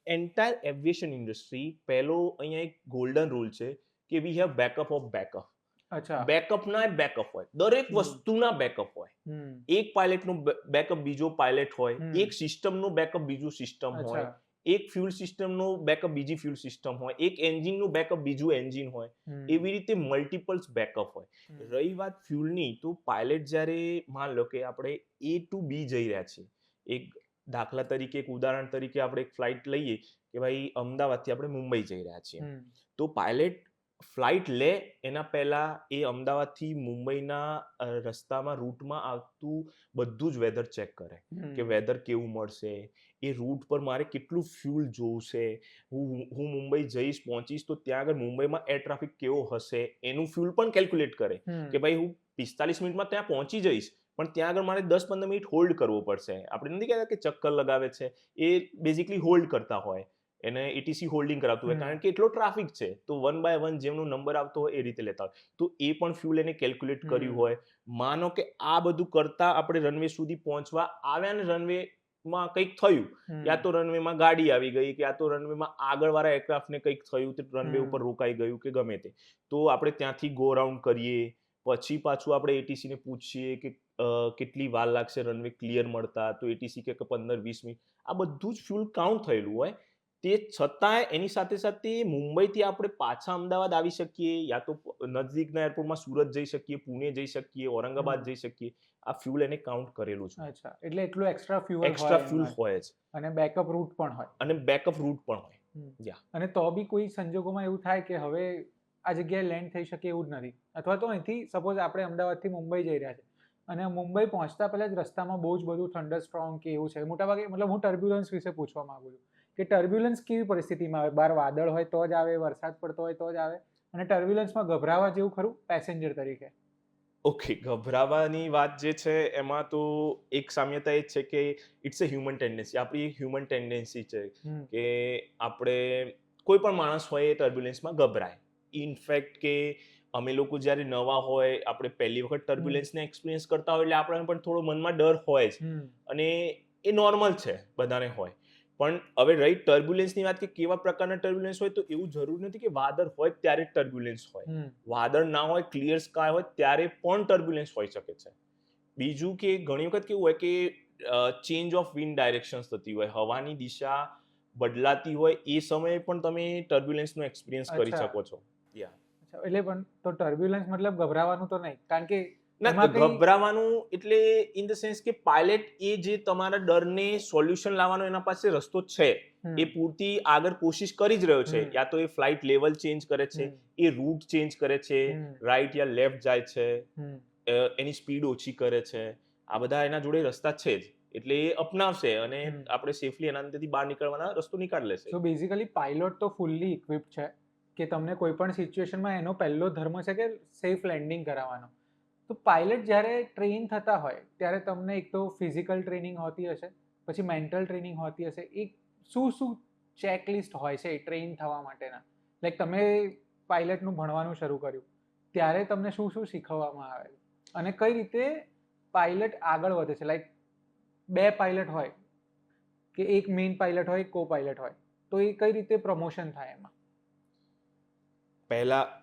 એન્ટાયર એવિએશન ઇન્ડસ્ટ્રી પહેલો અહીંયા એક ગોલ્ડન રૂલ છે કે we have backup of backup. અચ્છા. બેકઅપના બેકઅપ હોય, દરેક વસ્તુના બેકઅપ હોય. એક પાયલટનો બેકઅપ બીજો પાયલટ હોય, એક સિસ્ટમનો બેકઅપ બીજું સિસ્ટમ હોય, એક ફ્યુલ સિસ્ટમનો બેકઅપ બીજી ફ્યુલ સિસ્ટમ હોય, એક એન્જિનનું બેકઅપ બીજું એન્જિન હોય, એવી રીતે મલ્ટિપલ્સ બેકઅપ હોય. રહી વાત ફ્યુલની, તો પાયલટ જ્યારે માન લો કે આપણે A to B જઈ રહ્યા છીએ, એક દાખલા તરીકે એક ઉદાહરણ તરીકે આપણે એક ફ્લાઇટ લઈએ કે ભાઈ અમદાવાદથી આપણે મુંબઈ જઈ રહ્યા છીએ, તો પાયલટ ફ્લાઇટ લે એના પહેલા એ અમદાવાદથી મુંબઈના રસ્તામાં રૂટમાં આવતું બધું જ વેધર ચેક કરે કે વેધર કેવું મળશે, એ રૂટ પર મારે કેટલું ફ્યુલ જોવશે, હું મુંબઈ જઈશ પહોંચીશ તો ત્યાં આગળ મુંબઈમાં એર ટ્રાફિક કેવો હશે એનું ફ્યુલ પણ કેલ્ક્યુલેટ કરે કે ભાઈ હું 45 મિનિટમાં ત્યાં પહોંચી જઈશ પણ ત્યાં આગળ મારે 10-15 મિનિટ હોલ્ડ કરવો પડશે. આપણે નથી કહેતા કે ચક્કર લગાવે છે, એ બેઝિકલી હોલ્ડ કરતા હોય, એને એટીસી હોલ્ડિંગ કરાવતું હોય કારણ કે એટલો ટ્રાફિક છે, તો 1 by 1 જેમનો નંબર આવતો હોય એ રીતે લેતા હોય, તો એ પણ ફ્યુલ એને કેલ્ક્યુલેટ કર્યું હોય. માનો કે આ બધું કરતા આપણે રનવે સુધી પહોંચવા આવ્યા ને રનવેમાં કંઈક થયું, યા તો રનવેમાં ગાડી આવી ગઈ કે યા તો રનવેમાં આગળવાળા એરક્રાફ્ટને કંઈક થયું તો રનવે ઉપર રોકાઈ ગયું કે ગમે તે, તો આપણે ત્યાંથી ગો રાઉન્ડ કરીએ, પછી પાછું આપણે એટીસીને પૂછીએ કે કેટલી વાર લાગશે રનવે ક્લિયર મળતા, તો એટીસી કે 15-20 મિનિટ, આ બધું જ ફ્યુલ કાઉન્ટ થયેલું હોય. તે છતાંય એની સાથે સાથે મુંબઈથી આપણે પાછા અમદાવાદ આવી શકીએ, યા તો નજીકના એરપોર્ટમાં સુરત જઈ શકીએ, પુણે જઈ શકીએ, ઔરંગાબાદ જઈ શકીએ, આ ફ્યુલ એને કાઉન્ટ કરેલું છે. અચ્છા, એટલે એટલું એક્સ્ટ્રા ફ્યુલ હોય જ, અને બેકઅપ રૂટ પણ હોય. અને તો બી કોઈ સંજોગોમાં એવું થાય કે હવે આ જગ્યાએ લેન્ડ થઈ શકે એવું જ નથી, અથવા તો અહીંથી સપોઝ આપણે અમદાવાદથી મુંબઈ જઈ રહ્યા છે અને મુંબઈ પહોંચતા પહેલા જ રસ્તામાં બહુ જ બધું થંડરસ્ટ્રોમ કે એવું છે, મોટાભાગે મતલબ હું ટર્બ્યુલન્સ વિશે પૂછવા માંગુ છું કે ટર્બ્યુલન્સ કેવી પરિસ્થિતિમાં આવે? બહાર વાદળ હોય તો જ આવે, વરસાદ પડતો હોય તો જ આવે, અને ટર્બ્યુલન્સમાં ગભરાવા જેવું ખરું પેસેન્જર તરીકે? ઓકે, ગભરાવાની વાત જે છે એમાં તો એક સામ્યતા એ જ છે કે ઇટ્સ અ હ્યુમન ટેન્ડન્સી, આપણી હ્યુમન ટેન્ડન્સી છે કે આપણે કોઈ પણ માણસ હોય એ ટર્બ્યુલન્સમાં ગભરાય. ઇનફેક્ટ કે અમે લોકો જ્યારે નવા હોય, આપણે પહેલી વખત ટર્બ્યુલન્સને એક્સપિરિયન્સ કરતા હોય એટલે આપણને પણ થોડો મનમાં ડર હોય જ, અને એ નોર્મલ છે, બધાને હોય. પણ હવે રહી ટર્બ્યુલન્સની વાત કે કેવા પ્રકારના ટર્બ્યુલન્સ હોય, તો એવું જરૂર નથી કે વાદળ હોય ત્યારે ટર્બ્યુલન્સ હોય, વાદળ ના હોય, ક્લિયર સ્કાય હોય ત્યારે પણ ટર્બ્યુલન્સ હોઈ શકે છે. બીજું કે ઘણી વખત કેવું હોય કે ચેન્જ ઓફ વિન્ડ ડાયરેક્શન્સ થતી હોય, હવાની દિશા બદલાતી હોય એ સમયે પણ તમે ટર્બ્યુલન્સનો એક્સપિરિયન્સ કરી અચ્છા. શકો છો. યા અચ્છા, એટલે પણ તો ટર્બ્યુલન્સ મતલબ ગભરાવાનું તો નહીં, કારણ કે ના, એમાં કઈ ગભરાવાનું એટલે ઇન ધ સેન્સ કે પાયલટ એ જે તમારા ડરને સોલ્યુશન લાવવાનો એના પાસે રસ્તો છે, હમ, એ પૂરતી આગળ કોશિશ કરી જ રહ્યો છે. હમ. યા તો એ ફ્લાઇટ લેવલ ચેન્જ કરે છે, હમ, એ રૂટ ચેન્જ કરે છે, હમ, રાઈટ યા લેફ્ટ જાય છે, હમ. એની સ્પીડ ઓછી કરે છે. આ બધા એના જોડે રસ્તા છે જ, એટલે એ અપનાવશે અને હમ. આપણે સેફલી એના અંદરથી બહાર નીકળવાના રસ્તો નીકાળી લેશે. સો બેઝિકલી પાયલોટ તો ફૂલ્લી ઇક્વિપ છે કે તમને કોઈ પણ સિચ્યુએશનમાં એનો પહેલો ધર્મ છે કે સેફ લેન્ડિંગ કરાવવાનો. તો પાયલટ જ્યારે ટ્રેન થતા હોય ત્યારે તમને એક તો ફિઝિકલ ટ્રેનિંગ હોતી હશે, પછી મેન્ટલ ટ્રેનિંગ હોતી હશે. એક શું ચેકલિસ્ટ હોય છે ટ્રેન થવા માટેના? લાઈક તમે પાયલટનું ભણવાનું શરૂ કર્યું ત્યારે તમને શું શીખવવામાં આવે અને કઈ રીતે પાયલટ આગળ વધે છે? લાઈક 2 પાયલટ હોય કે એક મેઇન પાયલટ હોય, કો પાયલટ હોય, તો એ કઈ રીતે પ્રમોશન થાય એમાં?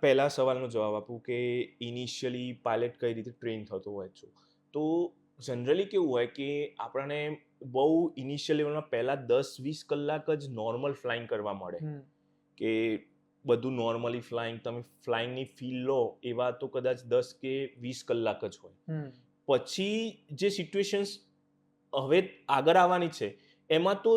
પહેલા સવાલનો જવાબ આપું કે ઇનિશિયલી પાયલટ કઈ રીતે ટ્રેન થતો હોય છે. તો જનરલી કેવું હોય કે આપણને બહુ ઇનિશિયલ લેવલમાં પહેલા 10-20 કલાક જ નોર્મલ ફ્લાઇંગ કરવા મળે, હમ, કે બધું નોર્મલી ફ્લાઇંગ, તમે ફ્લાઇંગની ફીલ લો એવા તો કદાચ 10 કે 20 કલાક જ હોય. હમ, પછી જે સિચ્યુએશન્સ હવે આગળ આવવાની છે એમાં તો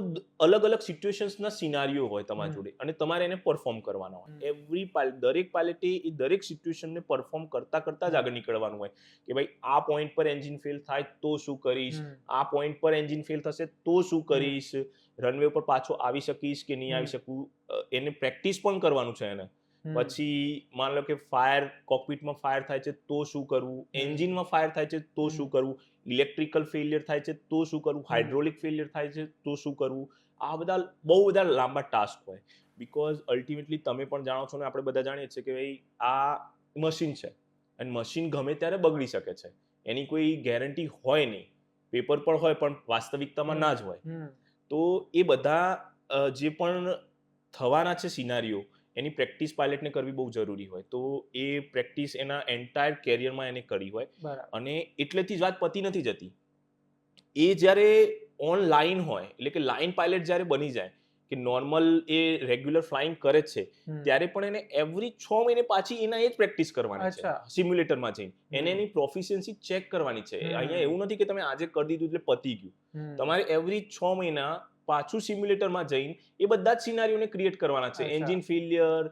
અલગ અલગ સિચ્યુએશન્સના સિનારીઓ હોય તમારી હમ, જોડે અને તમારે એને પરફોર્મ કરવાના હમ. હોય. એવરી પાયલટ, દરેક પાયલટે એ દરેક સિચ્યુએશનને પરફોર્મ કરતા જ આગળ નીકળવાનું હોય કે ભાઈ આ પોઈન્ટ પર એન્જિન ફેલ થાય તો શું કરીશ, હમ, આ પોઈન્ટ પર એન્જિન ફેલ થશે તો શું કરીશ, રનવે પર પાછો આવી શકીશ કે નહીં હમ. આવી શકું, એને પ્રેક્ટિસ પણ કરવાનું છે એને. હમ, પછી માન લો કે ફાયર કોકપિટમાં ફાયર થાય છે તો શું કરવું, એન્જિનમાં ફાયર થાય છે તો શું કરવું, ઇલેક્ટ્રિકલ ફેલિયર થાય છે તો શું કરવું, હાઇડ્રોલિક ફેલિયર થાય છે તો શું કરવું. આ બધા બહુ બધા લાંબા ટાસ્ક હોય. બીકોઝ અલ્ટિમેટલી તમે પણ જાણો છો ને આપણે બધા જાણીએ છીએ કે ભાઈ આ મશીન છે અને મશીન ગમે ત્યારે બગડી શકે છે, એની કોઈ ગેરંટી હોય નહીં. પેપર પર હોય પણ વાસ્તવિકતામાં ના જ હોય. હમ, તો એ બધા જે પણ થવાના છે સિનારીઓ, એની પ્રેક્ટિસ પાયલટને કરવી બહુ જરૂરી હોય. તો એ પ્રેક્ટિસ એના એન્ટાયર કેરિયરમાં એને કરી હોય. બરાબર. અને એટલેથી જ વાત પતી નથી જતી. એ જ્યારે ઓન લાઈન હોય, એટલે કે લાઈન પાયલટ જ્યારે બની જાય કે નોર્મલ એ રેગ્યુલર ફ્લાઇંગ કરે જ છે, હમ. ત્યારે પણ એને એવરી 6 મહિને પાછી એના એ જ પ્રેક્ટિસ કરવાની છે અચ્છા. સિમ્યુલેટરમાં જઈને. એને હમ. એની પ્રોફિશિયન્સી ચેક કરવાની છે. હમ. અહીંયા એવું નથી કે તમે આજે કરી દીધું એટલે પતી ગયું. હમ. તમારે એવરી 6 મહિના પાછું સિમ્યુલેટરમાં જઈને એ બધા જ સિનારીઓને ક્રિએટ કરવાના છે. અચ્છા. એન્જિન ફેલિયર,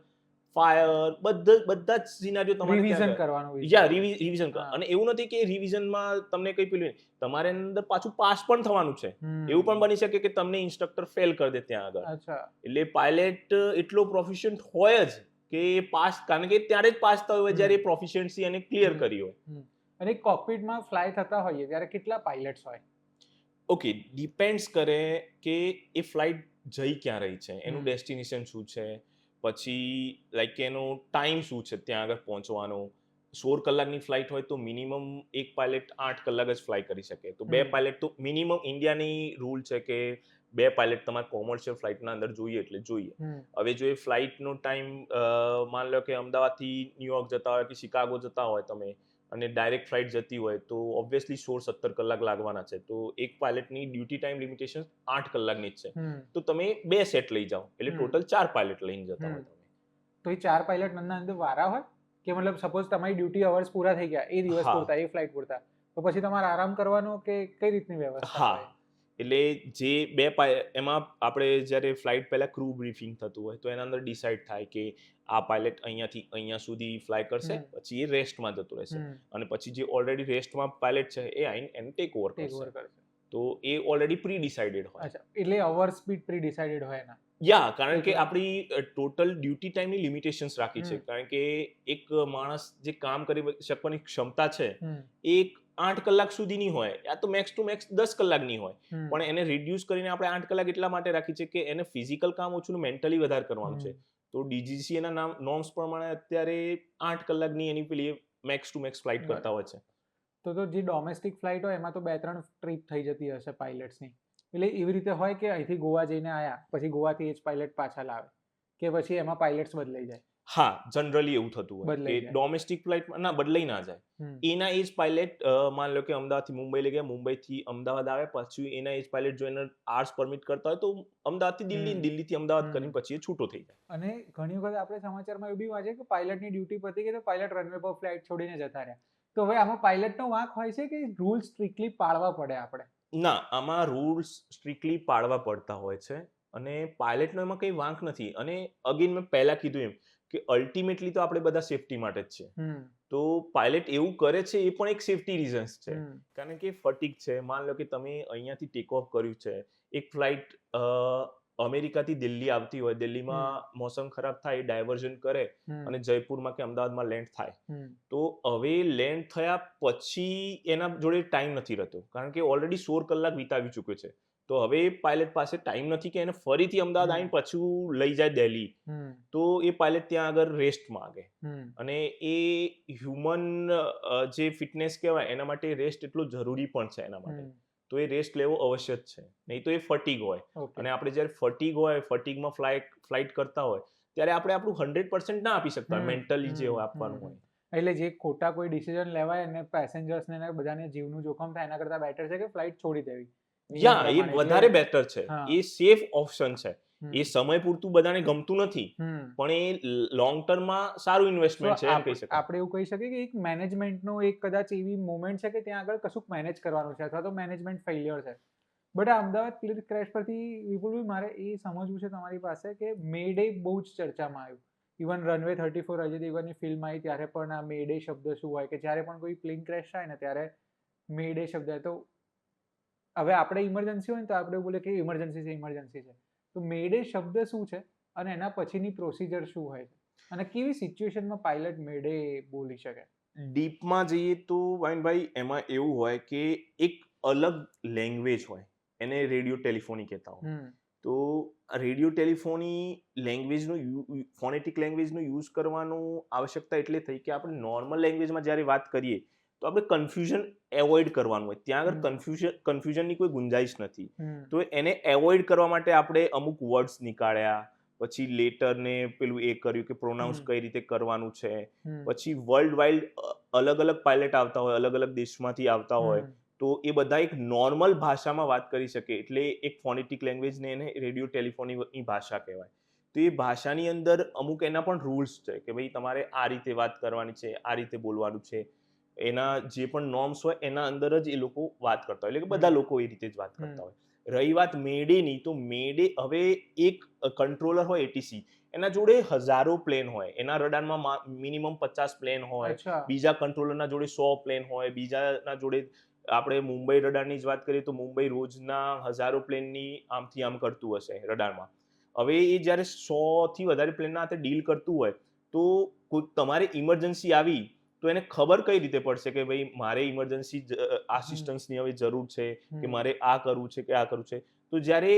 ફાયર, બધા જ સિનારીઓ તમારે રિવિઝન ત્યાં કરવાનું હોય યા છે. રિવિઝન હા. અને એવું નથી કે રિવિઝનમાં તમને કંઈ પેલું નહીં. તમારે અંદર પાછું પાસ પણ થવાનું છે. હમ. એવું પણ બની શકે કે તમને ઇન્સ્ટ્રક્ટર ફેલ કરી દે ત્યાં આગળ. અચ્છા. એટલે પાયલટ એટલો પ્રોફિશિયન્ટ હોય જ કે એ પાસ, કારણ કે ત્યારે જ પાસ થયો હોય જ્યારે એ પ્રોફિશિયન્સી એને ક્લિયર કરી હોય. અને કોકપિટમાં ફ્લાય થતા હોઈએ ત્યારે કેટલા પાયલટ્સ હોય? ઓકે, ડિપેન્ડ્સ કરે કે એ ફ્લાઇટ જઈ ક્યાં રહી છે, એનું હમ. ડેસ્ટિનેશન શું છે, પછી લાઈક એનો ટાઈમ શું છે ત્યાં આગળ પહોંચવાનો. 16 કલાકની ફ્લાઇટ હોય તો મિનિમમ એક પાયલટ 8 કલાક જ ફ્લાય કરી શકે. તો 2 પાયલટ તો મિનિમમ ઇન્ડિયાની રૂલ છે કે 2 પાયલટ તમારે કોમર્શિયલ ફ્લાઇટના અંદર જોઈએ એટલે જોઈએ. હમ. હવે જો એ ફ્લાઇટનો ટાઈમ માન લો કે અમદાવાદથી ન્યુયોર્ક જતા હોય કે શિકાગો જતા હોય તમે, અને ડાયરેક્ટ ફ્લાઇટ જતી હોય તો ઓબ્વિયસલી 16-17 કલાક લાગવાના છે. તો એક પાયલટની ડ્યુટી ટાઈમ લિમિટેશન 8 કલાકની જ છે. હમ. તો તમે 2 સેટ લઈ જાઓ એટલે ટોટલ 4 પાયલટ લઈને જતા હોય તમે. તો એ 4 પાયલટના અંદર વારા હોય કે મતલબ સપોઝ તમારી ડ્યુટી અવર્સ પૂરા થઈ ગયા એ દિવસ હા. પૂરતા, એ ફ્લાઇટ પૂરતા, તો પછી તમારે આરામ કરવાનો કે કઈ રીતની વ્યવસ્થા હા, હોય? એટલે જે એમાં આપણે જ્યારે ફ્લાઇટ પહેલા ક્રૂ બ્રીફિંગ થતું હોય તો એના અંદર ડિસાઇડ થાય કે આ પાયલટ અહીંયાથી અહીંયા સુધી ફ્લાય કરશે, પછી એ રેસ્ટમાં જતો રહેશે. અને પછી જે ઓલરેડી રેસ્ટમાં પાયલટ છે એ આવીને એને ટેક ઓવર કરશે. તો એ ઓલરેડી પ્રી ડિસાઇડેડ હોય. અચ્છા, એટલે અવર સ્પીડ પ્રી ડિસાઇડેડ હોય એના? યા, કારણ કે એટલે- આપણી ટોટલ ડ્યુટી ટાઈમની લિમિટેશન્સ રાખી છે. કારણ કે એક માણસ જે કામ કરી શકવાની ક્ષમતા છે એ 8 કલાક સુધીની હોય, યા તો મેક્સ ટુ મેક્સ 10 કલાકની હોય. પણ એને રિડ્યુસ કરીને આપણે 8 કલાક એટલા માટે રાખી છે કે એને ફિઝિકલ કામ ઓછું ને મેન્ટલી વધારે કરવાનું છે. તો ડીજીસી એના નોર્મ્સ પ્રમાણે અત્યારે 8 કલાકની એની પેલી મેક્સ ટુ મેક્સ ફ્લાઇટ કરતા હોય છે. તો જે ડોમેસ્ટિક ફ્લાઇટ હોય એમાં તો 2-3 ટ્રીપ થઈ જતી હશે પાયલટ્સની. એટલે એવી રીતે હોય કે અહીંથી ગોવા જઈને આયા પછી ગોવાથી એ જ પાયલટ પાછા લાવે, કે પછી એમાં પાયલટ્સ બદલાઈ જાય? હા, જનરલી એવું થતું હોય બદલાઈ કે જાય. ડોમેસ્ટિક ફ્લાઇટમાં ના બદલાઈ ના જાય. હમ. એના એ જ પાયલટ માન લો કે અમદાવાદથી મુંબઈ લઈ ગયા, મુંબઈથી અમદાવાદ આવે, પછી એના એ જ પાયલટ જો એને આર્સ પરમિટ કરતા હોય તો અમદાવાદથી દિલ્હી, હમ. દિલ્હીથી અમદાવાદ હમ. કરીને પછી એ છૂટો થઈ જાય. અને ઘણી વખત આપણે સમાચારમાં એવું બી વાંચે કે પાયલટની ડ્યુટી પતી ગઈ તો પાયલટ રનવે પર ફ્લાઇટ છોડીને જતા રહ્યા. તો હવે આમાં પાયલટનો વાંક હોય છે કે રૂલ્સ સ્ટ્રિક્ટલી પાળવા પડે આપણે? ના, આમાં રૂલ્સ સ્ટ્રિક્ટલી પાળવા પડતા હોય છે અને પાયલટનો એમાં કંઈ વાંક નથી. અને અગેન મેં પહેલા કીધું એમ કે અલ્ટિમેટલી તો આપણે બધા સેફટી માટે જ છે. હમ. તો પાયલટ એવું કરે છે એ પણ એક સેફટી રીઝન્સ છે. હમ. કારણ કે ફટીગ છે, માન લો કે તમે અહીંયાથી ટેક ઓફ કર્યું છે, એક ફ્લાઇટ અમેરિકાથી દિલ્હી આવતી હોય, દિલ્હીમાં મોસમ ખરાબ થાય, ડાયવર્ઝન કરે હમ. અને જયપુરમાં કે અમદાવાદમાં લેન્ડ થાય, હમ. તો હવે લેન્ડ થયા પછી એના જોડે ટાઈમ નથી રહેતો કારણ કે ઓલરેડી 16 કલાક વિતાવી ચૂક્યો છે. તો હવે પાયલટ પાસે ટાઈમ નથી કે એને ફરીથી અમદાવાદ આવીને પાછું લઈ જાય દિલ્હી. હમ. તો એ પાયલટ ત્યાં આગળ રેસ્ટ માંગે હમ. અને એ હ્યુમન જે ફિટનેસ કહેવાય એના માટે રેસ્ટ એટલો જરૂરી પણ છે એના માટે. હમ. તો એ રેસ્ટ લેવો અવશ્ય જ છે, નહીં તો એ ફટીગ હોય. ઓકે. અને આપણે જ્યારે ફટીગ હોય, ફટીગમાં ફ્લાઇટ કરતા હોય ત્યારે આપણે આપણું 100% ના આપી શકતા, મેન્ટલી જે હોય આપવાનું હોય. એટલે જે ખોટા કોઈ ડિસિઝન લેવાય અને પેસેન્જર્સને ને બધાને જીવનું જોખમ થાય એના કરતાં બેટર છે કે ફ્લાઇટ છોડી દેવી. નિયમ યા એ પ્રમાણે. વધારે એટલે બેટર છે. હા. એ સેફ ઓપ્શન છે. હમ. એ સમય પૂરતું બધાને ગમતું નથી, હમ. પણ એ લોંગ ટર્મમાં સારું ઇન્વેસ્ટમેન્ટ છે એમ કહી શકાય. આપણે એવું કહી શકીએ કે એક મેનેજમેન્ટનો એક કદાચ એવી મોમેન્ટ છે કે ત્યાં આગળ કશુંક મેનેજ કરવાનું છે અથવા તો મેનેજમેન્ટ ફેલિયર છે. બટ આ અમદાવાદ પ્લેન ક્રેશ પરથી વિપુલભાઈ મારે એ સમજવું છે તમારી પાસે કે મે ડે બહુ જ ચર્ચામાં આવ્યું. ઇવન રનવે 34 અજય દેવગનની ફિલ્મ આવી ત્યારે પણ આ મે ડે શબ્દ શું હોય કે જ્યારે પણ કોઈ પ્લેન ક્રેશ થાય ને ત્યારે મે ડે શબ્દ તો હવે આપણે ઇમરજન્સી હોય ને તો આપણે બોલે કે ઇમરજન્સી છે, ઇમરજન્સી છે. તો મે ડે શબ્દ શું છે અને એના પછીની પ્રોસિજર શું હોય છે અને કેવી સિચ્યુએશનમાં પાયલટ મે ડે બોલી શકે? ડીપમાં જઈએ તો વાઇનભાઈ એમાં એવું હોય કે એક અલગ લેંગ્વેજ હોય, એને રેડિયો ટેલિફોની કહેતા હોય. તો રેડિયો ટેલિફોની લેંગ્વેજનો ફોનેટિક લેંગ્વેજનો યુઝ કરવાનું આવશ્યકતા એટલે થઈ કે આપણે નોર્મલ લેંગ્વેજમાં જ્યારે વાત કરીએ તો આપણે કન્ફ્યુઝન એવોઇડ કરવાનું હોય. ત્યાં આગળ કન્ફ્યુઝનની કોઈ ગુંજાઈશ નથી. તો એને એવોઇડ કરવા માટે આપણે અમુક વર્ડ્સ નીકાળ્યા, પછી લેટરને પેલું એ કર્યું કે પ્રોનાઉન્સ કઈ રીતે કરવાનું છે. પછી વર્લ્ડ વાઇડ અલગ અલગ પાયલટ આવતા હોય, અલગ અલગ દેશમાંથી આવતા હોય, તો એ બધા એક નોર્મલ ભાષામાં વાત કરી શકે, એટલે એક ફોનેટિક લેંગ્વેજને એને રેડિયો ટેલિફોનની ભાષા કહેવાય. તો એ ભાષાની અંદર અમુક એના પણ રૂલ્સ છે કે ભાઈ તમારે આ રીતે વાત કરવાની છે, આ રીતે બોલવાનું છે. એના જે પણ નોર્મ્સ હોય એના અંદર જ એ લોકો વાત કરતા હોય, એટલે કે બધા લોકો એ રીતે જ વાત કરતા હોય. રહી વાત મેડેની, તો મેડે હવે એક કંટ્રોલર હોય એટીસી, એના જોડે હજારો પ્લેન હોય, એના રડારમાં મિનિમમ 50 પ્લેન હોય, બીજા કંટ્રોલરના જોડે 100 પ્લેન હોય, બીજાના જોડે આપણે મુંબઈ રડારની જ વાત કરીએ તો મુંબઈ રોજના હજારો પ્લેનની આમથી આમ કરતું હશે રડારમાં. હવે એ જ્યારે 100થી વધારે પ્લેનના હાથે ડીલ કરતું હોય તો તમારે ઇમરજન્સી આવી તો એને ખબર કઈ રીતે પડશે કે ભાઈ મારે ઇમરજન્સી આસિસ્ટન્સની હવે જરૂર છે કે મારે આ કરવું છે કે આ કરવું છે. તો જ્યારે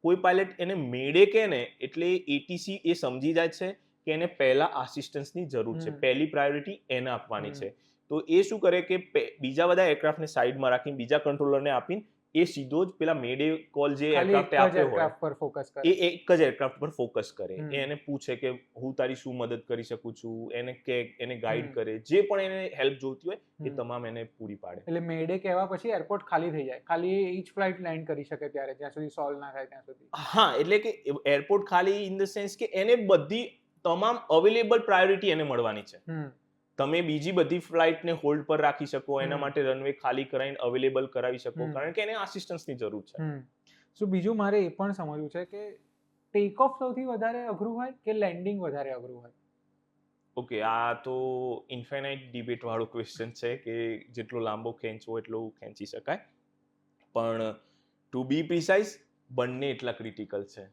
કોઈ પાયલટ એને મેડે કહે ને એટલે એટીસી એ સમજી જાય છે કે એને પહેલા આસિસ્ટન્સની જરૂર છે, પહેલી પ્રાયોરિટી એને આપવાની છે. તો એ શું કરે કે બીજા બધા એરક્રાફ્ટને સાઈડમાં રાખીને બીજા કંટ્રોલરને આપીને એ સીધો જ પેલા મેડે કોલ જે એરક્રાફ્ટે આપ્યો હોય એ એક જ એરક્રાફ્ટ પર ફોકસ કરે. એને પૂછે કે હું તારી શું મદદ કરી શકું છું, એને કે એને ગાઈડ કરે, જે પણ એને હેલ્પ જોઈતી હોય એ તમામ એને પૂરી પાડે. એટલે મેડે કહેવા પછી એરપોર્ટ ખાલી થઈ જાય, ખાલી ઈચ ફ્લાઇટ લેન્ડ કરી શકે ત્યારે, જ્યાં સુધી સોલ્વ ના થાય ત્યાં સુધી. હા, એટલે કે એરપોર્ટ ખાલી ઇન ધ સેન્સ કે એને બધી તમામ અવેલેબલ પ્રાયોરિટી એને મળવાની છે. તમે બીજી બધી ફ્લાઇટને હોલ્ડ પર રાખી શકો, એના માટે રનવે ખાલી કરાવીને અવેલેબલ કરાવી શકો, કારણ કે એને આસિસ્ટન્સની જરૂર છે. સો બીજું મારે એ પણ સમજવું છે કે ટેક ઓફ સૌથી વધારે અઘરું હોય કે લેન્ડિંગ વધારે અઘરું હોય? ઓકે, આ તો ઇન્ફાઇનાઇટ ડિબેટ વાળો ક્વેશ્ચન છે કે જેટલો લાંબો ખેંચવો એટલો ખેંચી શકાય, પણ ટુ બી પ્રિસાઇઝ બંને એટલા ક્રિટિકલ છે.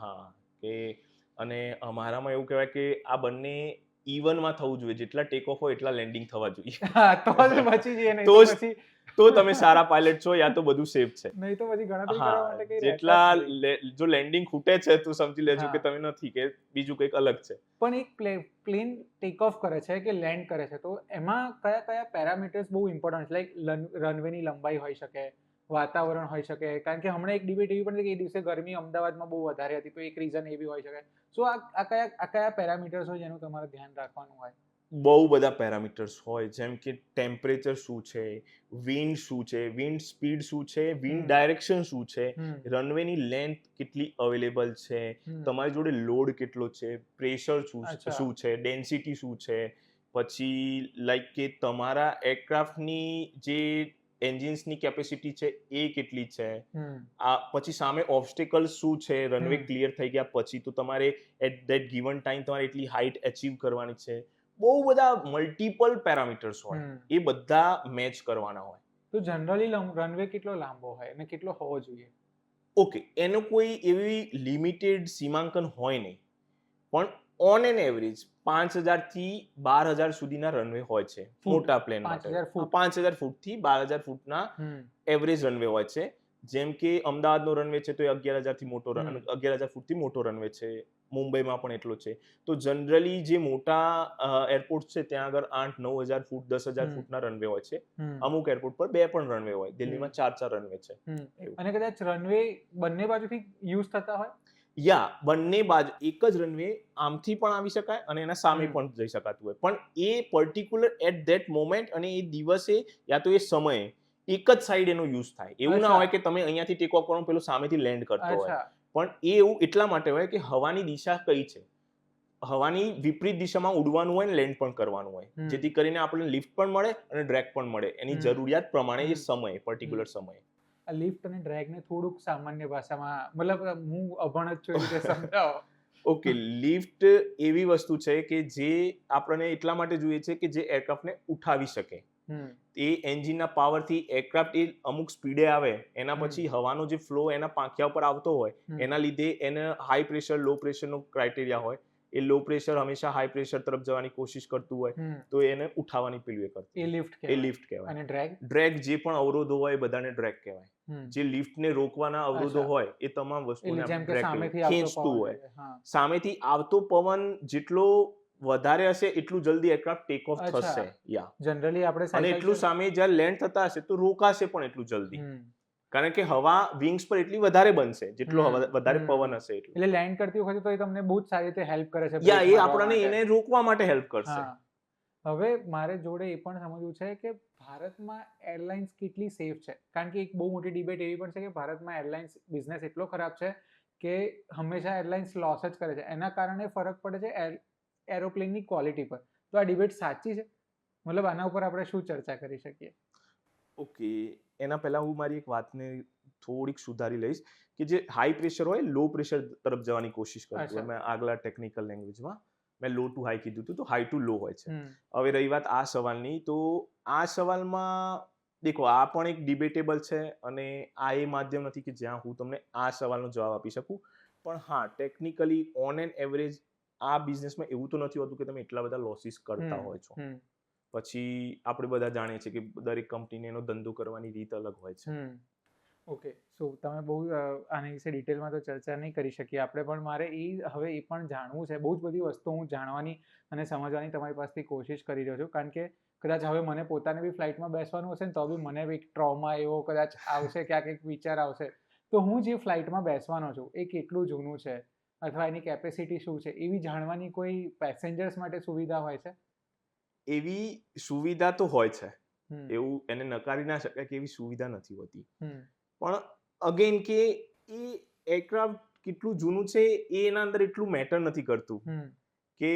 હા, કે અને અમારામાં એવું કહેવાય કે આ બંને ઇવનમાં થવું જોઈએ, જેટલા ટેક ઓફ હોય એટલા લેન્ડિંગ થવા જોઈએ. તો જ બચી જઈએ, નહીં તો પછી તો તમે સારા પાયલટ છો, યા તો બધું સેફ છે. નહીં તો પછી ગણતરી કરવા માટે કઈ જેટલા જો લેન્ડિંગ ખૂટે છે તો સમજી લેજો કે તમે નથી, કે બીજું કંઈક અલગ છે. પણ એક પ્લેન ટેક ઓફ કરે છે કે લેન્ડ કરે છે તો એમાં કયા કયા પેરામીટર્સ બહુ ઇમ્પોર્ટન્ટ છે? લાઈક રનવેની લંબાઈ હોઈ શકે, વાતાવરણ હોઈ શકે, કારણ કે હમણાં એક ડિબેટ એવી પણ છે કે એ દિવસે ગરમી અમદાવાદમાં બહુ વધારે હતી, તો એક રીઝન એ બી હોઈ શકે. સો આ કયા પેરામીટર્સ હોય જેનું તમારે ધ્યાન રાખવાનું હોય? બહુ બધા પેરામીટર્સ હોય, જેમ કે ટેમ્પરેચર શું છે, વિન્ડ શું છે, વિન્ડ સ્પીડ શું છે, વિન્ડ ડાયરેક્શન શું છે, રનવેની લેન્થ કેટલી અવેલેબલ છે, તમારી જોડે લોડ કેટલો છે, પ્રેશર શું છે, ડેન્સિટી શું છે, પછી લાઈક કે તમારા એરક્રાફ્ટની જે એન્જિન્સની કેપેસિટી છે એ કેટલી છે, પછી સામે ઓબ્સ્ટેકલ શું છે, રનવે ક્લિયર થઈ ગયા પછી તો તમારે એટ ધેટ ગિવન ટાઈમ તમારે એટલી હાઇટ અચીવ કરવાની છે. બહુ બધા મલ્ટિપલ પેરામીટર્સ હોય, એ બધા મેચ કરવાના હોય. તો જનરલી રનવે કેટલો લાંબો હોય અને કેટલો હોવો જોઈએ? ઓકે, એનો કોઈ એવી લિમિટેડ સીમાંકન હોય નહીં, પણ ઓન એન એવરેજ 5,000 થી 12,000 સુધીના રનવે હોય છે મોટા પ્લેન માટે. 5,000 ફૂટથી 12,000 ફૂટના એવરેજ રનવે હોય છે. જેમ કે અમદાવાદનો રનવે છે તો એ 11,000 ફૂટથી મોટો રનવે છે. મુંબઈમાં પણ એટલો છે. તો જનરલી જે મોટા એરપોર્ટ છે ત્યાં આગળ 8-9,000 ફૂટ 10,000 ફૂટના રનવે હોય છે. અમુક એરપોર્ટ પર 2 પણ રનવે હોય. દિલ્હીમાં 4 રનવે છે. અને કદાચ રનવે બંને બાજુથી યુઝ થતા હોય? બંને બાજુ એક જ રનવે આમથી પણ આવી શકાય અને એના સામે પણ જઈ શકાતું હોય, પણ એ પર્ટિક્યુલર એટ ધેટ મોમેન્ટ અને એ દિવસે યા તો એ સમયે એક જ સાઈડ એનો યુઝ થાય. એવું ના હોય કે તમે અહીંયાથી ટેક ઓફ કરો પેલો સામેથી લેન્ડ કરતો હોય, પણ એ એવું એટલા માટે હોય કે હવાની દિશા કઈ છે, હવાની વિપરીત દિશામાં ઉડવાનું હોય ને લેન્ડ પણ કરવાનું હોય, જેથી કરીને આપણને લિફ્ટ પણ મળે અને ડ્રેગ પણ મળે એની જરૂરિયાત પ્રમાણે એ સમય પર્ટિક્યુલર સમયે. લિફ્ટ અને ડ્રેગને થોડુંક સામાન્ય ભાષામાં, મતલબ હું અભણ જ છું એ રીતે સમજાવો. ઓકે, લિફ્ટ એવી વસ્તુ છે કે જે આપણને એટલા માટે જોઈએ છે કે જે એરક્રાફ્ટને ઉઠાવી શકે. એ એન્જિનના પાવરથી એરક્રાફ્ટ એ અમુક સ્પીડે આવે, એના પછી હવાનો જે ફ્લો એના પાંખિયા ઉપર આવતો હોય, એના લીધે એને હાઈ પ્રેશર લો પ્રેશરનો ક્રાઇટેરિયા હોય. એ લો પ્રેશર હંમેશા હાઈ પ્રેશર તરફ જવાની કોશિશ કરતું હોય, તો એને ઉઠાવવાની પેલું એ કરતું. એ લિફ્ટ કહેવાય. અને ડ્રેગ જે પણ અવરોધો હોય એ બધાને ડ્રેગ કહેવાય. જે લિફ્ટને રોકવાના અવરોધો હોય એ તમામ વસ્તુને ડ્રેગ ખેંચતું હોય. સામેથી આવતો પવન જેટલો વધારે હશે એટલું જલ્દી એરક્રાફ્ટ ટેક ઓફ થશે. જનરલી આપણે અને એટલું સામે જ્યારે લેન્ડ થતા હશે તો રોકાશે પણ એટલું જલ્દી, કારણ કે હવા વિંગ્સ પર એટલી વધારે બનશે જેટલો વધારે પવન હશે એટલું. એટલે લેન્ડ કરતી વખતે તો એ તમને બહુ જ સારી રીતે હેલ્પ કરે છે. એ આપણને એને રોકવા માટે હેલ્પ કરશે. હવે મારે જોડે એ પણ સમજવું છે કે ભારતમાં એરલાઇન્સ કેટલી સેફ છે, કારણ કે એક બહુ મોટી ડિબેટ એવી પણ છે કે ભારતમાં એરલાઇન્સ બિઝનેસ એટલો ખરાબ છે કે હંમેશા એરલાઇન્સ લોસ જ કરે છે, એના કારણે ફરક પડે છે એરોપ્લેનની ક્વોલિટી પર. તો આ ડિબેટ સાચી છે? મતલબ આના ઉપર આપણે શું ચર્ચા કરી શકીએ? ઓકે, એના પહેલા હું મારી એક વાતને થોડીક સુધારી લઈશ કે જે હાઈ પ્રેશર હોય લો પ્રેશર તરફ જવાની કોશિશ કરતું હોય. મેં આગલા ટેકનિકલ લેંગ્વેજમાં મેં લો ટુ હાઈ કીધું હતું, તો હાઈ ટુ લો હોય છે. હવે રહી વાત આ સવાલની, તો આ સવાલમાં દેખો આ પણ એક ડિબેટેબલ છે અને આ એ માધ્યમ નથી કે જ્યાં હું તમને આ સવાલનો જવાબ આપી શકું, પણ હા ટેકનિકલી ઓન એન એવરેજ આ બિઝનેસમાં એવું તો નથી હોતું કે તમે એટલા બધા લોસીસ કરતા હોય છો. પછી આપણે બધા જાણીએ છીએ કે દરેક કંપનીને એનો ધંધો કરવાની રીત અલગ હોય છે. ઓકે, સો તમે બહુ આની વિશે ડિટેલમાં તો ચર્ચા નહીં કરી શકીએ આપણે, પણ મારે હવે એ પણ જાણવું છે. બહુ જ બધી વસ્તુ હું જાણવાની અને સમજવાની તમારી પાસેથી કોશિશ કરી રહ્યો છું, કારણ કે કદાચ હવે મને પોતાને બી ફ્લાઇટમાં બેસવાનું હશે ને તો બી મને બી એક ટ્રોમા એવો કદાચ આવશે, ક્યાંક એક વિચાર આવશે. તો હું જે ફ્લાઇટમાં બેસવાનો છું એ કેટલું જૂનું છે અથવા એની કેપેસિટી શું છે એવી જાણવાની કોઈ પેસેન્જર્સ માટે સુવિધા હોય છે? એવી સુવિધા તો હોય છે, એવું એને નકારી ના શકાય કે એવી સુવિધા નથી હોતી. પણ અગેન કે એ એરક્રાફ્ટ કેટલું જૂનું છે એ એના અંદર એટલું મેટર નથી કરતું કે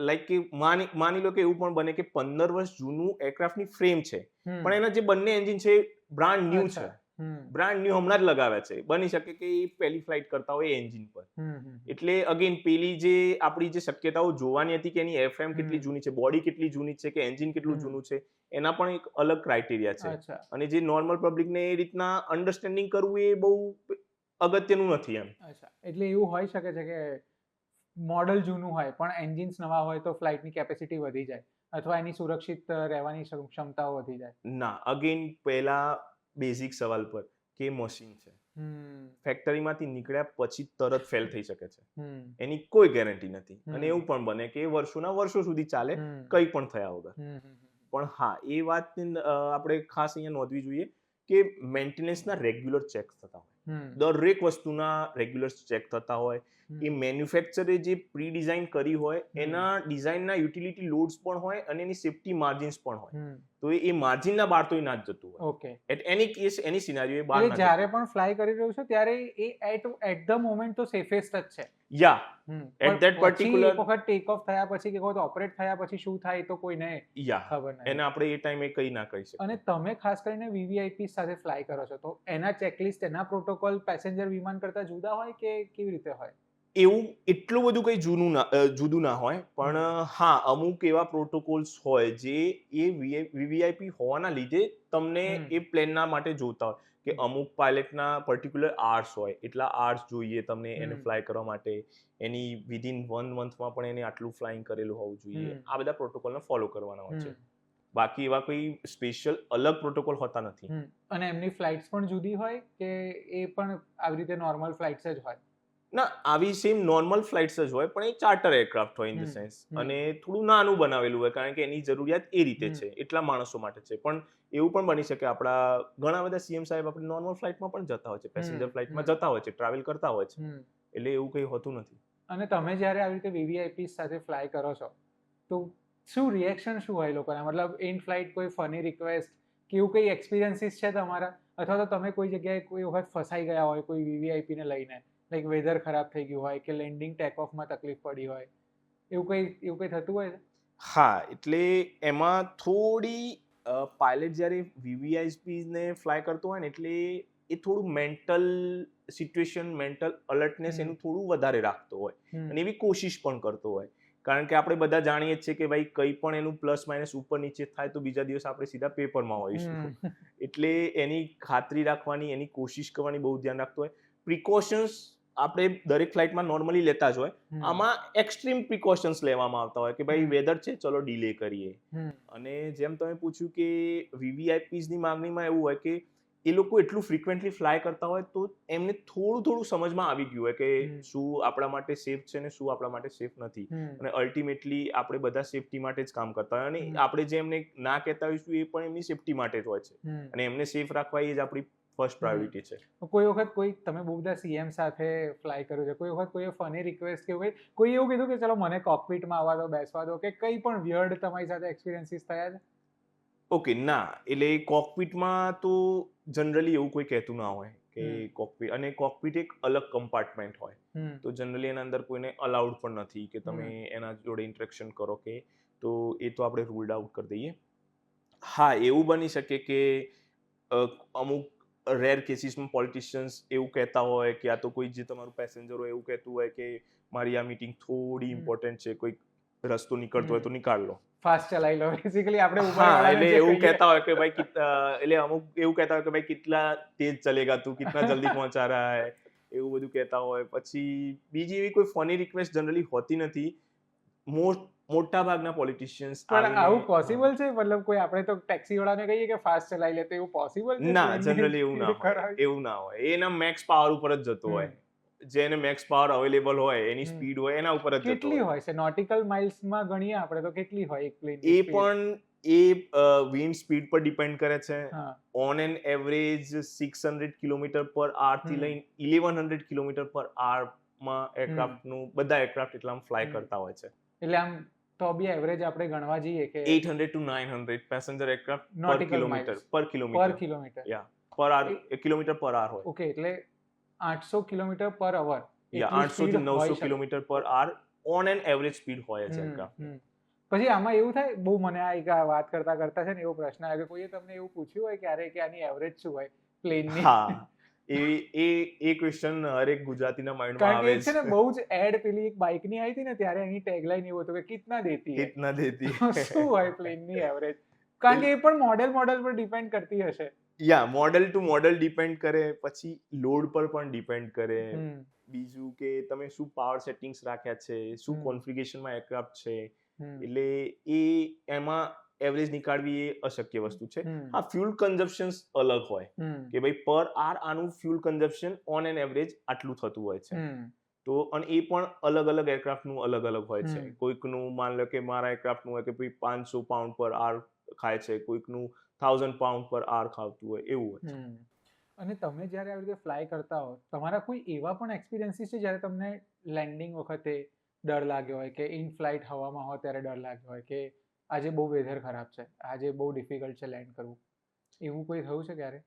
લાઈક કે માની લો કે એવું પણ બને કે 15 વર્ષ જૂનું એરક્રાફ્ટની ફ્રેમ છે, પણ એના જે બંને એન્જિન છે બ્રાન્ડ ન્યૂ છે, બ્રાન્ડ ન્યૂ હમણાં જ લગાવ્યા છે. બની શકે કે એ પહેલી ફ્લાઇટ કરતા હોય એન્જિન પર. એટલે અગેન પેલી જે આપણી જે શક્યતાઓ જોવાની હતી કે એની એરફ્રેમ કેટલી જૂની છે, બોડી કેટલી જૂની છે કે એન્જિન કેટલું જૂનું છે, એના પણ એક અલગ ક્રાઇટેરિયા છે. અને જે નોર્મલ પબ્લિકને એ રીતના અન્ડરસ્ટેન્ડિંગ કરવું એ બહુ અગત્યનું નથી એમ. એટલે એવું હોઈ શકે છે કે મોડલ જૂનું હોય પણ એન્જિન્સ નવા હોય તો ફ્લાઇટની કેપેસિટી વધી જાય અથવા એની સુરક્ષિત રહેવાની ક્ષમતાઓ વધી જાય? ના, અગેન પહેલા બેઝિક સવાલ પર કે મશીન છે, ફેક્ટરીમાંથી નીકળ્યા પછી તરત ફેલ થઈ શકે છે, એની કોઈ ગેરંટી નથી. અને એવું પણ બને કે વર્ષોના વર્ષો સુધી ચાલે કંઈ પણ થયા વગર. પણ હા, એ વાત આપણે ખાસ અહીંયા નોંધવી જોઈએ કે મેન્ટેનન્સના રેગ્યુલર ચેક થતા હોય, દરેક વસ્તુના રેગ્યુલર ચેક થતા હોય. એ મેન્યુફેક્ચરે જે પ્રી ડિઝાઇન કરી હોય એના ડિઝાઇનના યુટિલિટી લોડ્સ પણ હોય અને એની સેફ્ટી માર્જિન્સ પણ હોય. તો એ માર્જિનના બહાર તો એ ના જ જતું હોય. Okay, at any case any scenario એ બહાર એટલે ના જ્યારે પણ ફ્લાય કરી રહ્યું છે ત્યારે એ એટ ધ મોમેન્ટ તો સેફેસ્ટ જ છે. યા At that particular- એક વખત ટેક ઓફ થયા પછી કે કોઈ ઓપરેટ થયા પછી શું થાય એ તો કોઈને યા ખબર નહીં. એને આપણે એ ટાઈમે કંઈ ના કહી શકીએ. અને તમે ખાસ કરીને વીવીઆઈપી સાથે ફ્લાય કરો છો તો એના ચેકલિસ્ટ એના પ્રોટોકોલ પેસેન્જર વિમાન કરતા જુદા હોય કે કેવી રીતે હોય? એવું એટલું બધું કંઈ જુદું ના હોય, પણ હા અમુક એવા પ્રોટોકોલ્સ હોય જે એ વીવીઆઈપી હોવાના લીધે તમને એ પ્લેનના માટે જોતા હોય કે અમુક પાયલટના પર્ટિક્યુલર આર્સ હોય, એટલા આર્સ જોઈએ તમને એને ફ્લાય કરવા માટે, એની વિધિન 1 monthમાં પણ એને આટલું ફ્લાઇંગ કરેલું હોવું જોઈએ. આ બધા પ્રોટોકોલને ફોલો કરવાના હોય છે. બાકી એવા કોઈ સ્પેશિયલ અલગ પ્રોટોકોલ હોતા નથી. અને એમની ફ્લાઇટ્સ પણ જુદી હોય કે એ પણ આવી રીતે નોર્મલ ફ્લાઇટ્સ જ હોય? ના, આવી સેમ નોર્મલ ફ્લાઇટ્સ જ હોય, પણ એ ચાર્ટર એરક્રાફ્ટ હોય ઇન ધ સેન્સ, અને થોડું નાનું બનાવેલું હોય કારણ કે એની જરૂરિયાત એ રીતે છે, એટલા માણસો માટે છે. પણ એવું પણ બની શકે આપણા ઘણા બધા સીએમ સાહેબ આપણે નોર્મલ ફ્લાઇટમાં પણ જતા હોય છે, પેસેન્જર ફ્લાઇટમાં જતા હોય છે, ટ્રાવેલ કરતા હોય છે, એટલે એવું કંઈ હોતું નથી. અને તમે જ્યારે આવી રીતે વીવીઆઈપી સાથે ફ્લાય કરો છો તો શું રિએક્શન શું હોય લોકોના? મતલબ ઇન ફ્લાઇટ કોઈ ફની રિક્વેસ્ટ કે એવું કંઈ એક્સપિરિયન્સીસ છે તમારા, અથવા તો તમે કોઈ જગ્યાએ કોઈ વખત ફસાઈ ગયા હોય કોઈ વીવીઆઈપીને લઈને, લાઈક વેધર ખરાબ થઈ ગયું હોય કે લેન્ડિંગ ટેક ઓફમાં તકલીફ પડી હોય, એવું કંઈ થતું હોય? હા, એટલે એમાં થોડી પાયલટ જ્યારે વીવીઆઈપીને ફ્લાય કરતો હોય ને એટલે એ થોડું મેન્ટલ સિચ્યુએશન, મેન્ટલ અલર્ટનેસ એનું થોડું વધારે રાખતો હોય અને એવી કોશિશ પણ કરતો હોય. કારણ કે આપણે બધા જાણીએ જ છીએ કે ભાઈ કંઈ પણ એનું પ્લસ માઇનસ ઉપર નીચે થાય તો બીજા દિવસ આપણે સીધા પેપરમાં હોઈશું. એટલે એની ખાતરી રાખવાની, એની કોશિશ કરવાની બહુ ધ્યાન રાખતો હોય. પ્રિકોશન્સ આપણે દરેક ફ્લાઇટમાં નોર્મલી લેતા જ હોય. આમાં એક્સ્ટ્રીમ પ્રિકોશન્સ લેવામાં આવતા હોય કે ભાઈ વેધર છે, ચલો ડીલે કરીએ. અને જેમ તમે પૂછ્યું કે વીવીઆઈપીઝની માંગણીમાં એવું હોય કે એ લોકો એટલું ફ્રિકવન્ટલી ફ્લાય કરતા હોય તો એમને થોડું સમજમાં આવી ગયું હોય કે શું આપણા માટે સેફ છે ને શું આપણા માટે સેફ નથી. અને અલ્ટિમેટલી આપણે બધા સેફટી માટે જ કામ કરતા હોય અને આપણે જે એમને ના કહેતા હોઈશું એ પણ એમની સેફટી માટે જ હોય છે. અને એમને સેફ રાખવા એ જ આપણી ફર્સ્ટ પ્રાયોરિટી છે. કોઈ વખત તમે બહુ બધા સીએમ સાથે ફ્લાય કર્યું છે, કોઈ વખત કોઈએ ફની રિક્વેસ્ટ કે કોઈ એવું કીધું કે ચલો મને કોકપીટમાં આવવા દો, બેસવા દો, કે કંઈ પણ વિયર્ડ તમારી સાથે એક્સપિરિયન્સીસ થયા છે? ઓકે, ના, એટલે કોકપીટમાં તો જનરલી એવું કોઈ કહેતું ના હોય કે કોકપીટ, અને કોકપીટ એક અલગ કમ્પાર્ટમેન્ટ હોય, તો જનરલી એના અંદર કોઈને અલાઉડ પણ નથી કે તમે એના જોડે ઇન્ટરેક્શન કરો, કે તો એ તો આપણે રૂલ્ડ આઉટ કરી દઈએ. હા, એવું બની શકે કે અમુક રેર કેસીસમાં પોલિટિશિયન્સ એવું કહેતા હોય કે આ તો કોઈ જે તમારું પેસેન્જર હોય એવું કહેતું હોય કે મારી આ મીટિંગ થોડી ઇમ્પોર્ટન્ટ છે, કોઈ રસ્તો નીકળતો હોય તો નીકાળ લો, ફાસ્ટ ચલાવી લો, બેસિકલી આપણે ઉપર હા, વાળાને એટલે જે એવું કહીએ. કહેતા હોય કે ભાઈ એટલે અમુક એવું કહેતા હોય કે ભાઈ કિતના તેજ ચલેગા તું, કિતના જલ્દી પહોંચા રહા હૈ, એવું બધું કહેતા હોય. પછી બીજી એવી કોઈ ફની રિક્વેસ્ટ જનરલી હોતી નથી. મોટા ભાગના પોલિટિશિયન્સ પણ આવું પોસિબલ છે? મતલબ કોઈ આપણે તો ટેક્સી વાળાને કહીએ કે ફાસ્ટ ચલાવી લે, તો એવું પોસિબલ છે? ના, જનરલી એવું ના હોય. એના મેક્સ પાવર ઉપર જ જતો હોય. જેને મેક્સ પાવર અવેલેબલ હોય, એની સ્પીડ હોય, એના ઉપર જ જતો હોય. કેટલી હોય છે? નોટિકલ માઇલ્સમાં ગણીએ આપણે તો કેટલી હોય એક પ્લેન? એ પણ વિન્ડ સ્પીડ પર ડિપેન્ડ કરે છે. ઓન એન એવરેજ 600 કિલોમીટર પર આવરથી લઈને 1100 કિલોમીટર પર આવરમાં એરક્રાફ્ટનું, બધા એરક્રાફ્ટ એટલામાં ફ્લાય કરતા હોય છે. એટલે આમ તો બી એવરેજ આપણે ગણવા જઈએ કે 800 to 900 પેસેન્જર એરક્રાફ્ટ પર Nautical કિલોમીટર, miles. પર કિલોમીટર, યા પર આવર, કિલોમીટર પર આવર હોય. ઓકે, એટલે 800 કિલોમીટર પર અવર, યા 800 થી 900 કિલોમીટર પર આવર ઓન એન એવરેજ સ્પીડ હોય છે એરક્રાફ્ટ. પછી આમાં એવું થાય, બહુ મને આ વાત કરતા કરતા છે ને એવો પ્રશ્ન આવ્યો કે કોઈએ તમને એવું પૂછ્યું હોય ક્યારે કે આની એવરેજ શું હોય પ્લેનની? હા, એ ક્વેશ્ચન હરેક ગુજરાતીના માઇન્ડમાં આવે છે. કારણ કે છે ને, બહુ જ એડ પેલી એક બાઇકની આવી હતી ને ત્યારે એની ટેગલાઈન એવું હતું કે કિતના દેતી હૈ, કિતના દેતી શું હોય પ્લેનની એવરેજ? કારણ કે એ પણ મોડેલ પર ડિપેન્ડ કરતી હશે. યા, મોડેલ ટુ મોડેલ ડિપેન્ડ કરે, પછી લોડ પર પણ ડિપેન્ડ કરે. બીજું કે તમે શું પાવર સેટિંગ્સ રાખ્યા છે, શું કોન્ફિગરેશનમાં એરક્રાફ્ટ છે, એટલે એમાં એવરેજ નીકાળવી એ અશક્ય વસ્તુ છે. હા, ફ્યુલ કન્ઝપ્શન અલગ હોય કે ભાઈ પર આર આનું fuel consumption on an average આટલું થતું હોય છે. તો અને એ પણ અલગ એરક્રાફ્ટનું અલગ હોય છે. કોઈકનું માન લો કે મારા એરક્રાફ્ટનું હોય કે ભાઈ 500 પાઉન્ડ પર આર ખાય છે, કોઈકનું 1000 પાઉન્ડ પર આર ખાવતું હોય એવું હોય છે. અને તમે જ્યારે આવી રીતે ફ્લાય કરતા હો, તમારા કોઈ એવા પણ એક્સપિરિયન્સીસ છે જ્યારે તમને લેન્ડિંગ વખતે ડર લાગ્યો હોય કે ઇન ફ્લાઇટ હવામાં હોય ત્યારે ડર લાગ્યો હોય કે આજે બહુ વેધર ખરાબ છે, આજે બહુ ડિફિકલ્ટ છે લેન્ડ કરવું, એવું કોઈ થયું છે ક્યારે?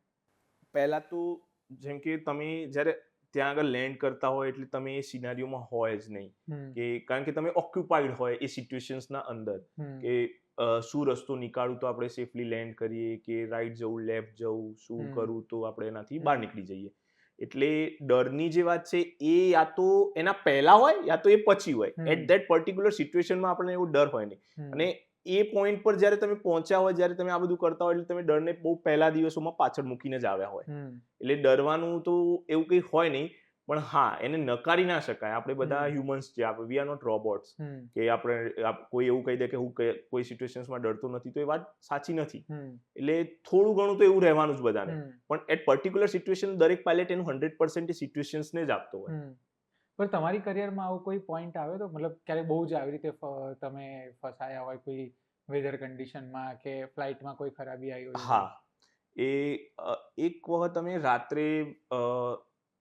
પહેલા તો જેમ કે તમે જ્યારે ત્યાં આગળ લેન્ડ કરતા હોય એટલે તમે એ સિનારીઓમાં હોય જ નહીં કે કારણ કે તમે ઓક્યુપાઈડ હોય એ સિચ્યુએશન્સના અંદર કે શું રસ્તો નીકાળું તો આપણે સેફલી લેન્ડ કરીએ કે રાઈટ જવું લેફ્ટ જવું શું કરવું તો આપણે એનાથી બહાર નીકળી જઈએ. એટલે ડરની જે વાત છે એ યા તો એના પહેલા હોય યા તો એ પછી હોય. એટ ધેટ પર્ટિક્યુલર સિચ્યુએશનમાં આપણને એવો ડર હોય નહીં. અને એ પોઈન્ટ પર જ્યારે તમે પહોંચ્યા હોય, જ્યારે તમે આ બધું કરતા હોય એટલે તમે ડરને બહુ પહેલા દિવસોમાં પાછળ મૂકીને જ આવ્યા હોય. એટલે ડરવાનું તો એવું કંઈ હોય નહીં, પણ હા એને નકારી ના શકાય. આપણે બધા હ્યુમન્સ છે, આપણે વી આર નોટ રોબોટ્સ કે આપણે કોઈ એવું કહી દે કે હું કોઈ સિચ્યુએશન્સમાં ડરતો નથી તો એ વાત સાચી નથી. એટલે થોડું ઘણું તો એવું રહેવાનું જ બધાને, પણ એટ પર્ટિક્યુલર સિચ્યુએશન દરેક પાયલટ એનું 100% એ સિચ્યુએશન્સને જ આપતો હોય. પણ તમારી કરિયરમાં આવો કોઈ પોઈન્ટ આવ્યો તો, મતલબ ક્યારે બહુ જ આવી રીતે તમે ફસાયા હોય કોઈ વેધર કન્ડિશનમાં કે ફ્લાઇટમાં કોઈ ખરાબી આવી હોય? હા, એક વખત અમે રાત્રે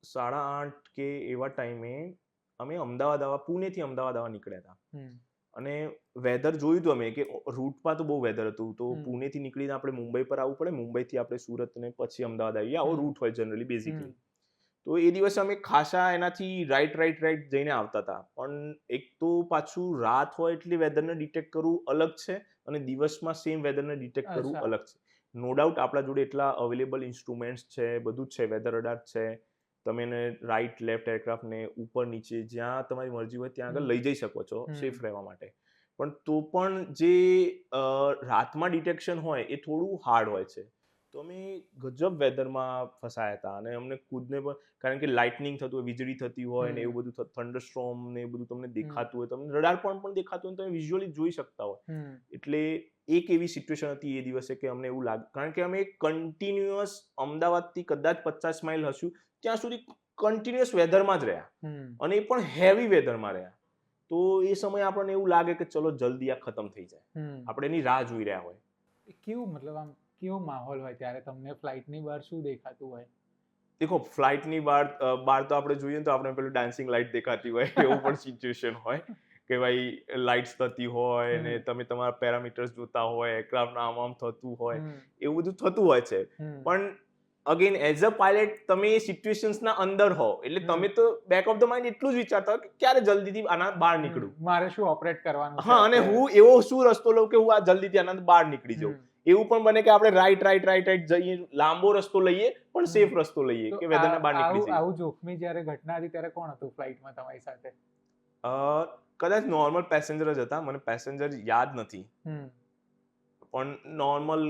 8:30 કે એવા ટાઈમે અમે પુણેથી અમદાવાદ આવવા નીકળ્યા હતા. અને વેધર જોયું હતું અમે કે રૂટમાં તો બહુ વેધર હતું, તો પુણેથી નીકળીને આપણે મુંબઈ પર આવવું પડે, મુંબઈથી આપણે સુરત ને પછી અમદાવાદ આવીએ, આવો રૂટ હોય જનરલી બેઝિકલી. તો એ દિવસે અમે ખાસા એનાથી રાઈટ જઈને આવતા હતા, પણ એક તો પાછું રાત હોય એટલે વેધરને ડિટેક્ટ કરવું અલગ છે અને દિવસમાં સેમ વેધરને ડિટેક્ટ કરવું અલગ છે. નો ડાઉટ આપણા જોડે એટલા અવેલેબલ ઇન્સ્ટ્રુમેન્ટ્સ છે, બધું જ છે, વેધર રડાર છે, તમે એને રાઈટ લેફ્ટ એરક્રાફ્ટને ઉપર નીચે જ્યાં તમારી મરજી હોય ત્યાં આગળ લઈ જઈ શકો છો સેફ રહેવા માટે. પણ તો પણ જે રાતમાં ડિટેક્શન હોય એ થોડું હાર્ડ હોય છે. તો અમે ગજબ વેધરમાં ફસાયા હતા અને અમને ખુદને પણ, કારણ કે લાઇટનિંગ થતું હોય, વીજળી થતી હોય ને એવું બધું, થંડરસ્ટોર્મ ને એ બધું તમને દેખાતું હોય, તમને રડાર પણ દેખાતું હોય, તમે વિઝ્યુઅલી જોઈ શકતા હોય. એટલે એક એવી સિચ્યુએશન હતી એ દિવસે કે અમને એવું લાગ્યું, કારણ કે અમે કન્ટિન્યુઅસ અમદાવાદથી કદાચ 50 માઇલ હશું ત્યાં સુધી કન્ટિન્યુઅસ વેધરમાં જ રહ્યા, અને એ પણ હેવી વેધરમાં રહ્યા. તો એ સમયે આપણને એવું લાગે કે ચલો જલ્દી આ ખતમ થઈ જાય, આપણે એની રાહ જોઈ રહ્યા હોય. કેવું, મતલબ આમ કેવો માહોલ હોય ત્યારે? તમને ફ્લાઇટની બહાર શું દેખાતું હોય? દેખો, ફ્લાઇટની બહાર તો આપણે જોઈએ તો આપણે પેલું ડાન્સિંગ લાઇટ દેખાતી હોય એવું પણ સિચ્યુએશન હોય કે ભાઈ લાઇટ્સ થતી હોય ને તમે તમારા પેરામીટર્સ જોતા હોય, એરક્રાફ્ટ આમ થતું હોય, એવું બધું થતું હોય છે. પણ અગેન એઝ અ પાયલટ તમે એ સિચ્યુએશન્સના અંદર હો એટલે તમે તો બેક ઓફ ધ માઇન્ડ એટલું જ વિચારતા હોય કે ક્યારે જલ્દીથી આના બહાર નીકળું, મારે શું ઓપરેટ કરવાનું છે, હા, અને હું એવો શું રસ્તો લઉં કે હું આ જલ્દીથી આના બહાર નીકળી જાઉં. એવું પણ બને કે આપણે રાઈટ જઈએ, લાંબો રસ્તો લઈએ પણ સેફ રસ્તો લઈએ કે વેધરના બહાર નીકળી જઈએ. આવું જોખમી જ્યારે ઘટના હતી ત્યારે કોણ હતું ફ્લાઇટમાં તમારી સાથે? કદાચ નોર્મલ પેસેન્જર જ હતા, મને પેસેન્જર યાદ નથી, પણ નોર્મલ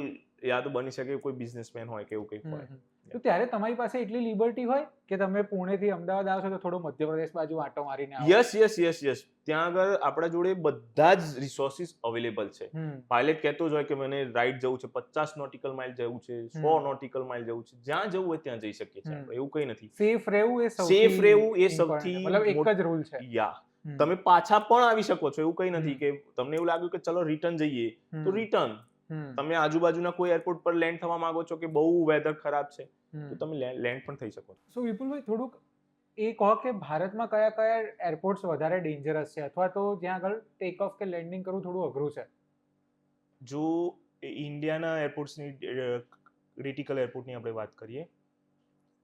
યા તો બની શકે કોઈ બિઝનેસમેન હોય કે એવું કંઈક હોય. તો ત્યારે તમારી પાસે એટલી લિબર્ટી હોય કે તમે પુણેથી અમદાવાદ આવશો તો થોડો મધ્યપ્રદેશ બાજુ આંટો મારીને આવો? યસ. ત્યાં આગળ આપણા જોડે બધા જ રિસોર્સિસ અવેલેબલ છે. પાયલટ કહેતો જ હોય કે મને રાઈટ જવું છે, 50 નોટિકલ માઇલ જવું છે, 100 નોટિકલ માઇલ જવું છે, જ્યાં જવું હોય ત્યાં જઈ શકીએ છીએ આપણે, એવું કંઈ નથી. સેફ રહેવું એ સૌથી મતલબ એક જ રૂલ છે. તમે પાછા પણ આવી શકો છો, એવું કંઈ નથી કે તમને એવું લાગ્યું કે ચલો રિટર્ન જઈએ તો રિટર્ન. તમે આજુબાજુના કોઈ એરપોર્ટ પર લેન્ડ થવા માંગો છો કે બહુ વેધર ખરાબ છે તો તમે લેન્ડ પણ થઈ શકો છો. સો વિપુલભાઈ, થોડુંક એ કહો કે ભારતમાં કયા કયા એરપોર્ટ્સ વધારે ડેન્જરસ છે અથવા તો જ્યાં આગળ ટેક ઓફ કે લેન્ડિંગ કરવું થોડું અઘરું છે? જો ઇન્ડિયાના એરપોર્ટ્સની ક્રિટિકલ એરપોર્ટની આપણે વાત કરીએ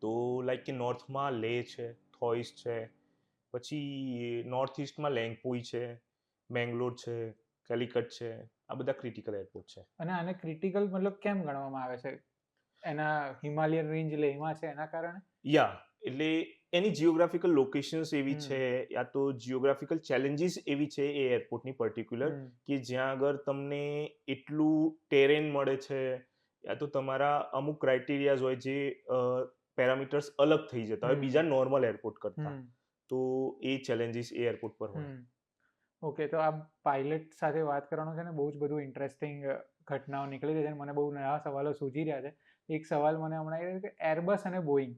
તો લાઈક કે નોર્થમાં લેહ છે, થોઇસ છે, પછી નોર્થ ઇસ્ટમાં લેંગપુઈ છે, બેંગ્લોર છે, કેલિકટ છે, આ બધા ક્રિટિકલ એરપોર્ટ છે. અને આને ક્રિટિકલ મતલબ કેમ ગણવામાં આવે છે? એના હિમાલયન રેન્જ લેહમાં છે એના કારણે? એટલે એની જીઓગ્રાફિકલ લોકેશન્સ એવી છે યા તો જીઓગ્રાફિકલ ચેલેન્જીસ એવી છે એ એરપોર્ટની પર્ટિક્યુલર કે જ્યાં આગળ તમને એટલું ટેરેન મળે છે યા તો તમારા અમુક ક્રાઇટેરિયાઝ હોય જે પેરામીટર્સ અલગ થઈ જતા હોય બીજા નોર્મલ એરપોર્ટ કરતા, તો એ ચેલેન્જીસ એ એરપોર્ટ પર હોય. ઓકે, તો આ પાયલટ સાથે વાત કરવાનું છે ને, બહુ જ બધું ઇન્ટરેસ્ટિંગ ઘટનાઓ નીકળી રહી છે, મને બહુ નવા સવાલો સૂઝી રહ્યા છે. એક સવાલ મને હમણાં આવ્યો કે એરબસ અને બોઈંગ,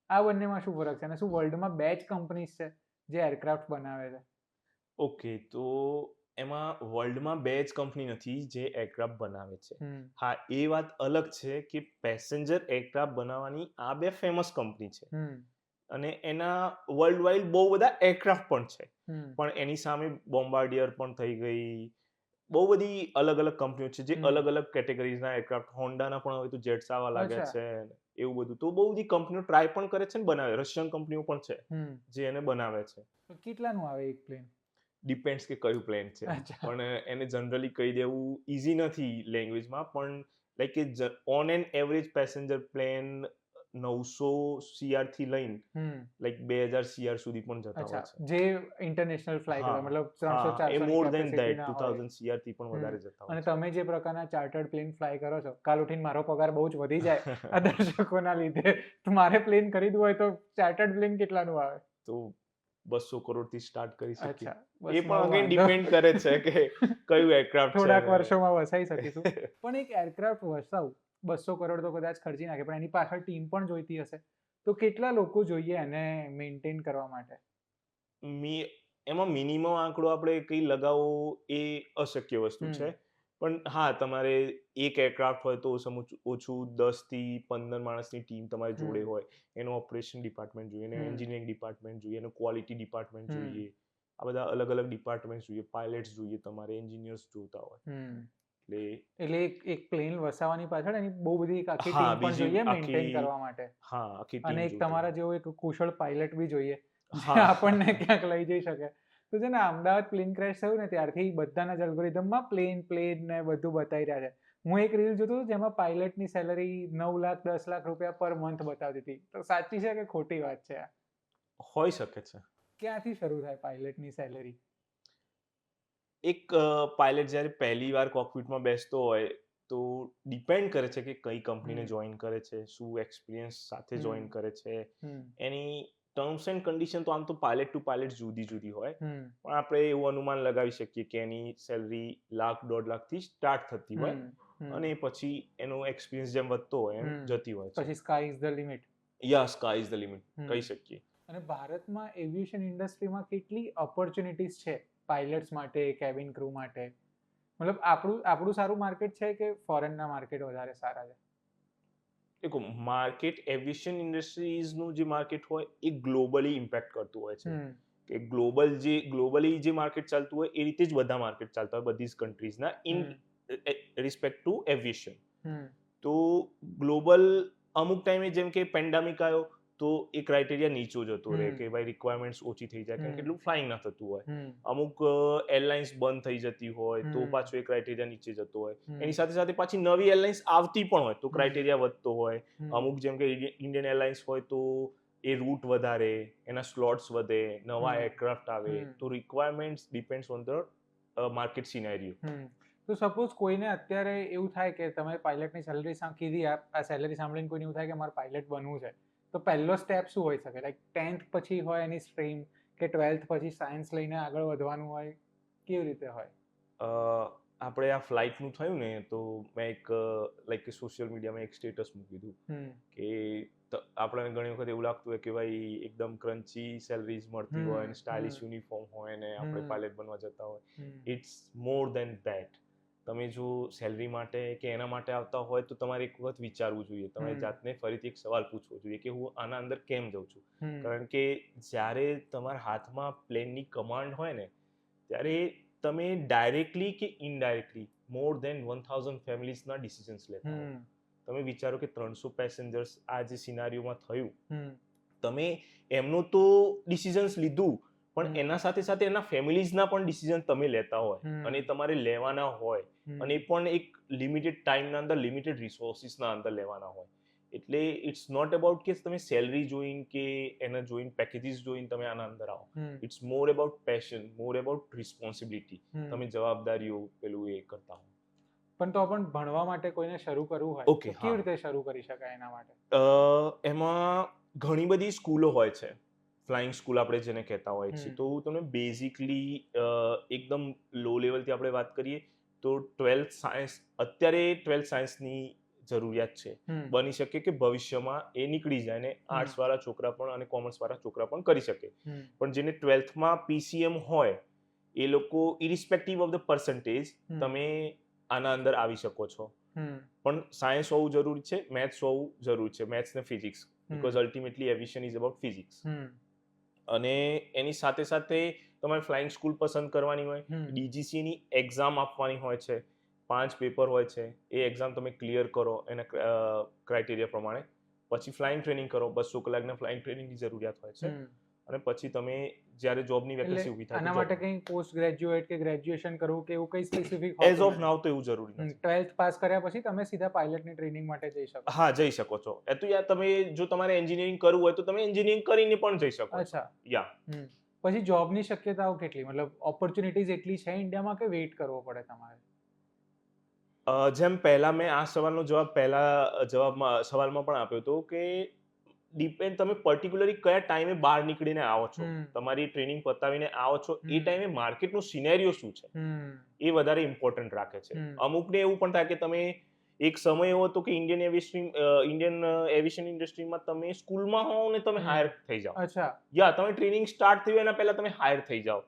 આ બંનેમાં શું ફરક છે અને શું વર્લ્ડમાં બે જ કંપનીઝ છે જે એરક્રાફ્ટ બનાવે છે? ઓકે, તો એમાં વર્લ્ડમાં 2 જ કંપની નથી જે એરક્રાફ્ટ બનાવે છે. હમ હા, એ વાત અલગ છે કે પેસેન્જર એરક્રાફ્ટ બનાવવાની આ 2 ફેમસ કંપની છે હમ અને એના વર્લ્ડ વાઇડ બહુ બધા એરક્રાફ્ટ પણ છે. હમ પણ એની સામે બોમ્બાર્ડિયર પણ થઈ ગઈ, બહુ બધી અલગ અલગ કંપનીઓ છે જે હમ. અલગ અલગ કેટેગરીઝના એરક્રાફ્ટ, હોન્ડાના પણ હવે તો જેટ્સ આવવા લાગ્યા અચ્છા. છે, એવું બધું. તો બહુ બધી કંપનીઓ ટ્રાય પણ કરે છે ને બનાવે, રશિયન કંપનીઓ પણ છે હમ જે એને બનાવે છે. તો કેટલાનું આવે એક પ્લેન? ડિપેન્ડ્સ કે કયું પ્લેન છે, અચ્છા. પણ એને જનરલી કહી દેવું ઇઝી નથી લેંગ્વેજમાં, પણ લાઈક કે on an average passenger plane 900 CR થી લઈને હમ લાઈક 2000 CR સુધી પણ જતા હોય અચ્છા, છે. જે ઇન્ટરનેશનલ ફ્લાઇટ હોય, હા મતલબ 300 હા, એ 400 ની મોર દેન કેપેસિટી ધેટ ના હોય. 2000 CR થી પણ વધારે જતા અને હોય છે. તમે જે પ્રકારના ચાર્ટર્ડ પ્લેન ફ્લાય કરો છો, કાલ ઉઠીને મારો પગાર બહુ જ વધી જાય આ દર્શકોના લીધે, તો મારે પ્લેન ખરીદવું હોય તો ચાર્ટર્ડ પ્લેન કેટલાનું આવે? તો 200 કરોડથી સ્ટાર્ટ કરી શકીએ. અચ્છા, એ બસ પણ અગેન વાંધો. ડિપેન્ડ કરે છે કે કયું એરક્રાફ્ટ છે. થોડાક વર્ષોમાં વસાઈ શકીશું. પણ એક એરક્રાફ્ટ વસાવું 200 કરોડ તો કદાચ ખર્ચી નાખે, પણ એની પાછળ ટીમ પણ જોઈતી હશે, તો કેટલા લોકો જોઈએ એને મેન્ટેન કરવા માટે? એમાં મિનિમમ આંકડો આપણે કંઈ લગાવવો એ અશક્ય વસ્તુ હમ છે. પણ હા, તમારે એક એરક્રાફ્ટ હોય તો ઓછામાં ઓછું 10 થી 15 માણસની ટીમ તમારી જોડે હમ હોય. એનું ઓપરેશન ડિપાર્ટમેન્ટ જોઈએ, એનું હમ એન્જિનિયરિંગ ડિપાર્ટમેન્ટ જોઈએ, એનું ક્વોલિટી ડિપાર્ટમેન્ટ હમ જોઈએ. આ બધા અલગ અલગ ડિપાર્ટમેન્ટ જોઈએ, પાયલટ્સ જોઈએ, તમારે એન્જિનિયર્સ જોતા હોય. હમ એટલે એટલે એક પ્લેન વસાવવાની પાછળ એની બહુ બધી એક આખી હા, ટીમ પણ બીજી જોઈએ મેન્ટેન આખી કરવા માટે, આખી અને ટીમ એક જોતી તમારા હોય. જેવો એક કુશળ પાયલટ બી જોઈએ જે હા. આપણને ક્યાંક લઈ જઈ શકે. તો છે ને, અમદાવાદ પ્લેન ક્રેશ થયું ને ત્યારથી બધાના જ અલ્ગોરિધમમાં પ્લેન પ્લેન ને બધું બતાવી રહ્યા છે. હું એક રીલ જોતો હતો જેમાં પાયલટની સેલરી 9 લાખ 10 લાખ રૂપિયા પર મંથ બતાવતી હતી. તો સાચી છે કે ખોટી વાત છે આ? હોઈ શકે છે. ક્યાંથી શરૂ થાય પાયલટની સેલરી? એક પાયલટ જ્યારે પહેલી વાર કોકપિટમાં બેસતો હોય તો ડિપેન્ડ કરે છે કે કઈ કંપનીને હમ જોઈન કરે છે, શું એક્સપિરિયન્સ સાથે હમ જોઈન કરે છે. હમ એની ટર્મ્સ એન્ડ કન્ડિશન તો આમ તો પાયલટ ટુ પાયલટ જુદી જુદી હોય, હમ પણ આપણે એવું અનુમાન લગાવી શકીએ કે એની સેલરી 1,00,000 - 1.5 લાખથી સ્ટાર્ટ થતી હોય હમ હમ અને પછી એનો એક્સપિરિયન્સ જેમ વધતો હોય એમ હમ જતી હોય છે. પછી sky is the limit. Yeah sky is the limit કહી શકીએ. અને ભારતમાં એવિએશન ઇન્ડસ્ટ્રીમાં કેટલી ઓપોર્ચ્યુનિટીઝ છે પાયલટ્સ માટે, કેબિન ક્રૂ માટે? મતલબ આપણું સારું માર્કેટ છે કે ફોરેનના માર્કેટ વધારે સારા છે? દેખો, માર્કેટ એવિએશન ઇન્ડસ્ટ્રીઝનું જે માર્કેટ હોય એ ગ્લોબલી ઇમ્પેક્ટ કરતું હોય છે. હમ કે ગ્લોબલી જે માર્કેટ ચાલતું હોય એ રીતે જ બધા માર્કેટ ચાલતા હોય બધી જ કન્ટ્રીઝના ઇન રિસ્પેક્ટ ટુ એવિએશન. હમ તો ગ્લોબલ અમુક ટાઈમે જેમ કે પેન્ડામિક આવ્યો તો એ ક્રાઇટેરિયા નીચો જતો રહે હમ કે ભાઈ રિક્વાયરમેન્ટ્સ ઓછી થઈ જાય કારણ કે હમ એટલું ફ્લાઇંગ ના થતું હોય. હમ અમુક એરલાઇન્સ બંધ થઈ જતી હોય તો હમ પાછો એ ક્રાઇટેરિયા નીચે જતો હોય. હમ એની સાથે સાથે પાછી નવી એરલાઇન્સ આવતી પણ હોય તો હમ ક્રાઇટેરિયા વધતો હોય. હમ અમુક જેમ કે ઇન્ડિયન એરલાઇન્સ હોય તો એ રૂટ વધારે, એના સ્લોટ્સ વધે, નવા હમ એરક્રાફ્ટ આવે, હમ તો requirements depends on the market scenario. તો સપોઝ કોઈને અત્યારે એવું થાય કે તમે પાયલટની સેલરી કીધી, આ સેલરી સાંભળીને કોઈને એવું થાય કે મારે પાયલટ બનવું છે, તો પહેલો સ્ટેપ શું હોઈ શકે? લાઈક 10th પછી હોય એની સ્ટ્રીમ, કે 12th પછી સાયન્સ લઈને આગળ વધવાનું હોય, કેવી રીતે હોય? આપણે આ ફ્લાઇટનું થયું ને તો મેં એક લાઈક સોશિયલ મીડિયામાં એક સ્ટેટસ મૂક્યું હતું કે આપણને ઘણી વખત એવું લાગતું હોય કે ભાઈ એકદમ ક્રન્ચી સેલરીઝ મળતી હોય અને સ્ટાઇલિશ યુનિફોર્મ હોય ને આપણે પાયલટ બનવા જતા હોય. It's more than that. તમે જો સેલરી માટે કે એના માટે આવતા હોય તો તમારે એક વખત વિચારવું જોઈએ, તમારી જાતને ફરીથી એક સવાલ પૂછવો જોઈએ કે હું આના અંદર કેમ જાઉં છું. કારણ કે જ્યારે તમારા હાથમાં પ્લેનની કમાન્ડ હોય ને ત્યારે તમે ડાયરેક્ટલી કે ઇનડાયરેક્ટલી મોર દેન 1000 ફેમિલીઝના ડિસિઝન્સ લેતા હો. તમે વિચારો કે 300 પેસેન્જર્સ આ જે સિનારીઓમાં થયું, તમે એમનું તો ડિસિઝન્સ લીધું પણ એના સાથે સાથે એના ફેમિલીઝના પણ ડિસિઝન તમે લેતા હોય અને તમારે લેવાના હોય અને એ પણ એક લિમિટેડ ટાઈમના અંદર લિમિટેડ રિસોર્સિસના અંદર લેવાના હોય. એટલે ઇટ્સ નોટ અબાઉટ કે તમે સેલરી જોઈને કે એના જોઈને પેકેજીસ જોઈને તમે આના અંદર આવો. It's more about passion, more about responsibility. તમે જવાબદારીઓ પેલું એ કરતા હો. પણ તો પણ ભણવા માટે કોઈને શરૂ કરવું હોય ઓકે, તો હા. કેવી રીતે શરૂ કરી શકાય એના માટે? એમાં ઘણી બધી સ્કૂલો હોય છે, ફ્લાઇંગ સ્કૂલ આપણે જેને કહેતા હોય છે. તો તમે બેઝિકલી એકદમ લો લેવલથી આપણે વાત કરીએ તો 12th સાયન્સ, અત્યારે 12th સાયન્સની જરૂરિયાત છે. બની શકે કે ભવિષ્યમાં એ નીકળી જાય ને આર્ટ્સવાળા છોકરા પણ અને કોમર્સવાળા છોકરા પણ કરી શકે. પણ જેને 12thમાં PCM હોય એ લોકો ઇરિસ્પેક્ટિવ ઓફ ધ પર્સન્ટેજ તમે આના અંદર આવી શકો છો. પણ સાયન્સ હોવું જરૂરી છે, મેથ્સ હોવું જરૂરી છે, મેથ્સ ને physics, because ultimately aviation is about physics. અને એની સાથે સાથે તમારે ફ્લાઇંગ સ્કૂલ પસંદ કરવાની હોય, ડીજીસીની એક્ઝામ આપવાની હોય છે, 5 પેપર હોય છે, એ એક્ઝામ તમે ક્લિયર કરો એના ક્રાઇટેરિયા પ્રમાણે, પછી ફ્લાઇંગ ટ્રેનિંગ કરો, 200 કલાકના ફ્લાઇંગ ટ્રેનિંગની જરૂરિયાત હોય છે, અને પછી તમે જ્યારે જોબની વેકેન્સી ઊભી થાય આના માટે કંઈ પોસ્ટ ગ્રેજ્યુએટ કે ગ્રેજ્યુએશન કરવું કે એવું કંઈ સ્પેસિફિક એઝ ઓફ નાવ તો એવું જરૂરી નથી. 12th પાસ કર્યા પછી તમે સીધા પાયલટની ટ્રેનિંગ માટે જઈ શકો? હા, જઈ શકો છો. એ તો યાર તમે જો તમારે એન્જિનિયરિંગ કરવું હોય તો તમે એન્જિનિયરિંગ કરીને પણ જઈ શકો છો. અચ્છા. યા. પછી જોબની શક્યતાઓ કેટલી, મતલબ ઓપોર્ચ્યુનિટીઝ એટલી છે ઇન્ડિયામાં કે વેઇટ કરવો પડે તમારે? જેમ પહેલા મેં આ સવાલનો જવાબ સવાલમાં પણ આપ્યો હતો કે ડિપેન્ડ તમે પર્ટિક્યુલરલી કયા ટાઈમે બહાર નીકળીને આવો છો, તમારી ટ્રેનિંગ પતાવીને આવો છો, એ ટાઈમે માર્કેટનો સિનેરિયો શું છે એ વધારે ઇમ્પોર્ટન્ટ રાખે છે. અમુકને એવું પણ થાય કે તમે એક સમય એવો હતો કે ઇન્ડિયન એવિએશન ઇન્ડસ્ટ્રીમાં તમે સ્કૂલમાં હોવ ને તમે હાયર થઈ જાઓ. અચ્છા. યા તમે ટ્રેનિંગ સ્ટાર્ટ થયું એના પહેલા તમે હાયર થઈ જાઓ.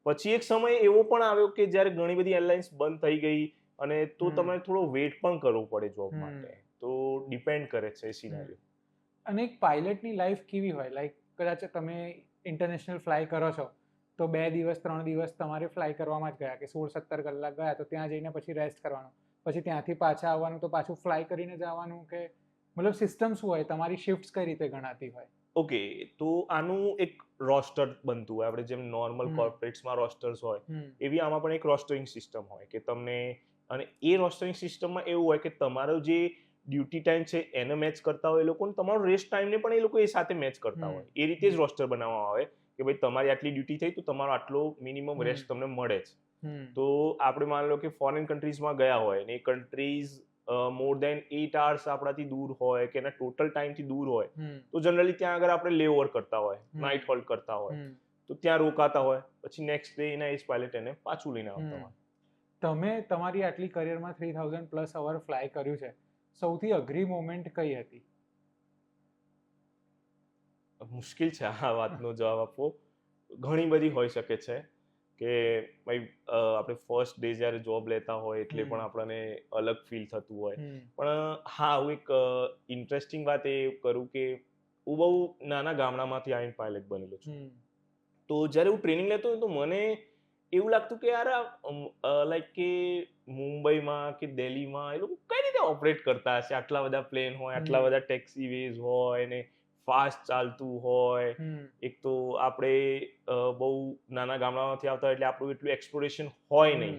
પછી એક સમય એવો પણ આવ્યો કે જ્યારે ઘણી બધી એરલાઇન્સ બંધ થઈ ગઈ અને તો તમારે થોડો વેઇટ પણ કરવો પડે જોબ માટે. તો ડિપેન્ડ કરે છે સિનેરિયો. અને એક પાયલટની લાઈફ કેવી હોય? લાઈક કદાચ તમે ઇન્ટરનેશનલ ફ્લાય કરો છો તો 2 દિવસ 3 દિવસ તમારે ફ્લાય કરવામાં જ ગયા, કે 16-17 કલાક ગયા તો ત્યાં જઈને પછી રેસ્ટ કરવાનું, પછી ત્યાંથી પાછા આવવાનું તો પાછું ફ્લાય કરીને જવાનું, કે મતલબ સિસ્ટમ શું હોય, તમારી શિફ્ટ્સ કઈ રીતે ગણાતી હોય? ઓકે, તો આનું એક રોસ્ટર બનતું હોય, આપણે જેમ નોર્મલ કોર્પોરેટ્સમાં રોસ્ટર્સ હોય એવી આમાં પણ એક રોસ્ટરિંગ સિસ્ટમ હોય કે તમને, અને એ રોસ્ટરિંગ સિસ્ટમમાં એવું હોય કે તમારો જે ડ્યુટી ટાઈમ છે એને મેચ કરતા હોય એ લોકો, તમારો રેસ્ટ ટાઈમને પણ એ લોકો એ સાથે મેચ કરતા હોય. એ રીતે જ રોસ્ટર બનાવવામાં આવે કે ભાઈ તમારી આટલી ડ્યુટી થઈ તો તમારો આટલો મિનિમમ રેસ્ટ તમને મળે જ. તો આપણે માની લો કે ફોરેન કન્ટ્રીઝમાં ગયા હોય ને એ કન્ટ્રીઝ મોર દેન 8 hours આપણાથી દૂર હોય કે એના ટોટલ ટાઈમથી દૂર હોય તો જનરલી ત્યાં આગળ આપણે લે ઓવર કરતા હોય, નાઇટ હોલ્ડ કરતા હોય, તો ત્યાં રોકાતા હોય, પછી નેક્સ્ટ ડે એના એજ પાયલટ એને પાછું લઈને આવતા હોય. તમે તમારી આટલી કરિયરમાં 3000+ અવર ફ્લાય કર્યું છે, સૌથી અઘરી મોમેન્ટ કઈ હતી? મુશ્કેલ છે આ વાતનો જવાબ આપવો. ઘણી બધી હોઈ શકે છે કે ભાઈ આપણે ફર્સ્ટ ડે જ્યારે જોબ લેતા હોય એટલે પણ આપણને અલગ ફીલ થતું હોય. પણ હા, હું એક ઇન્ટરેસ્ટિંગ વાત એ કરું કે હું બહુ નાના ગામડામાંથી આવીને પાયલટ બનેલો છું. તો જ્યારે હું ટ્રેનિંગ લેતો હતો તો મને એવું લાગતું કે યાર લાઈક કે મુંબઈમાં કે દિલ્હીમાં એ લોકો કઈ રીતે ઓપરેટ કરતા હશે, આટલા બધા પ્લેન હોય, આટલા બધા ટેક્સીવેઝ હોય ને ફાસ્ટ ચાલતું હોય. એક તો આપણે બહુ નાના ગામડામાંથી આવતા એટલે આપણું એટલું એક્સપ્લોરેશન હોય નહીં.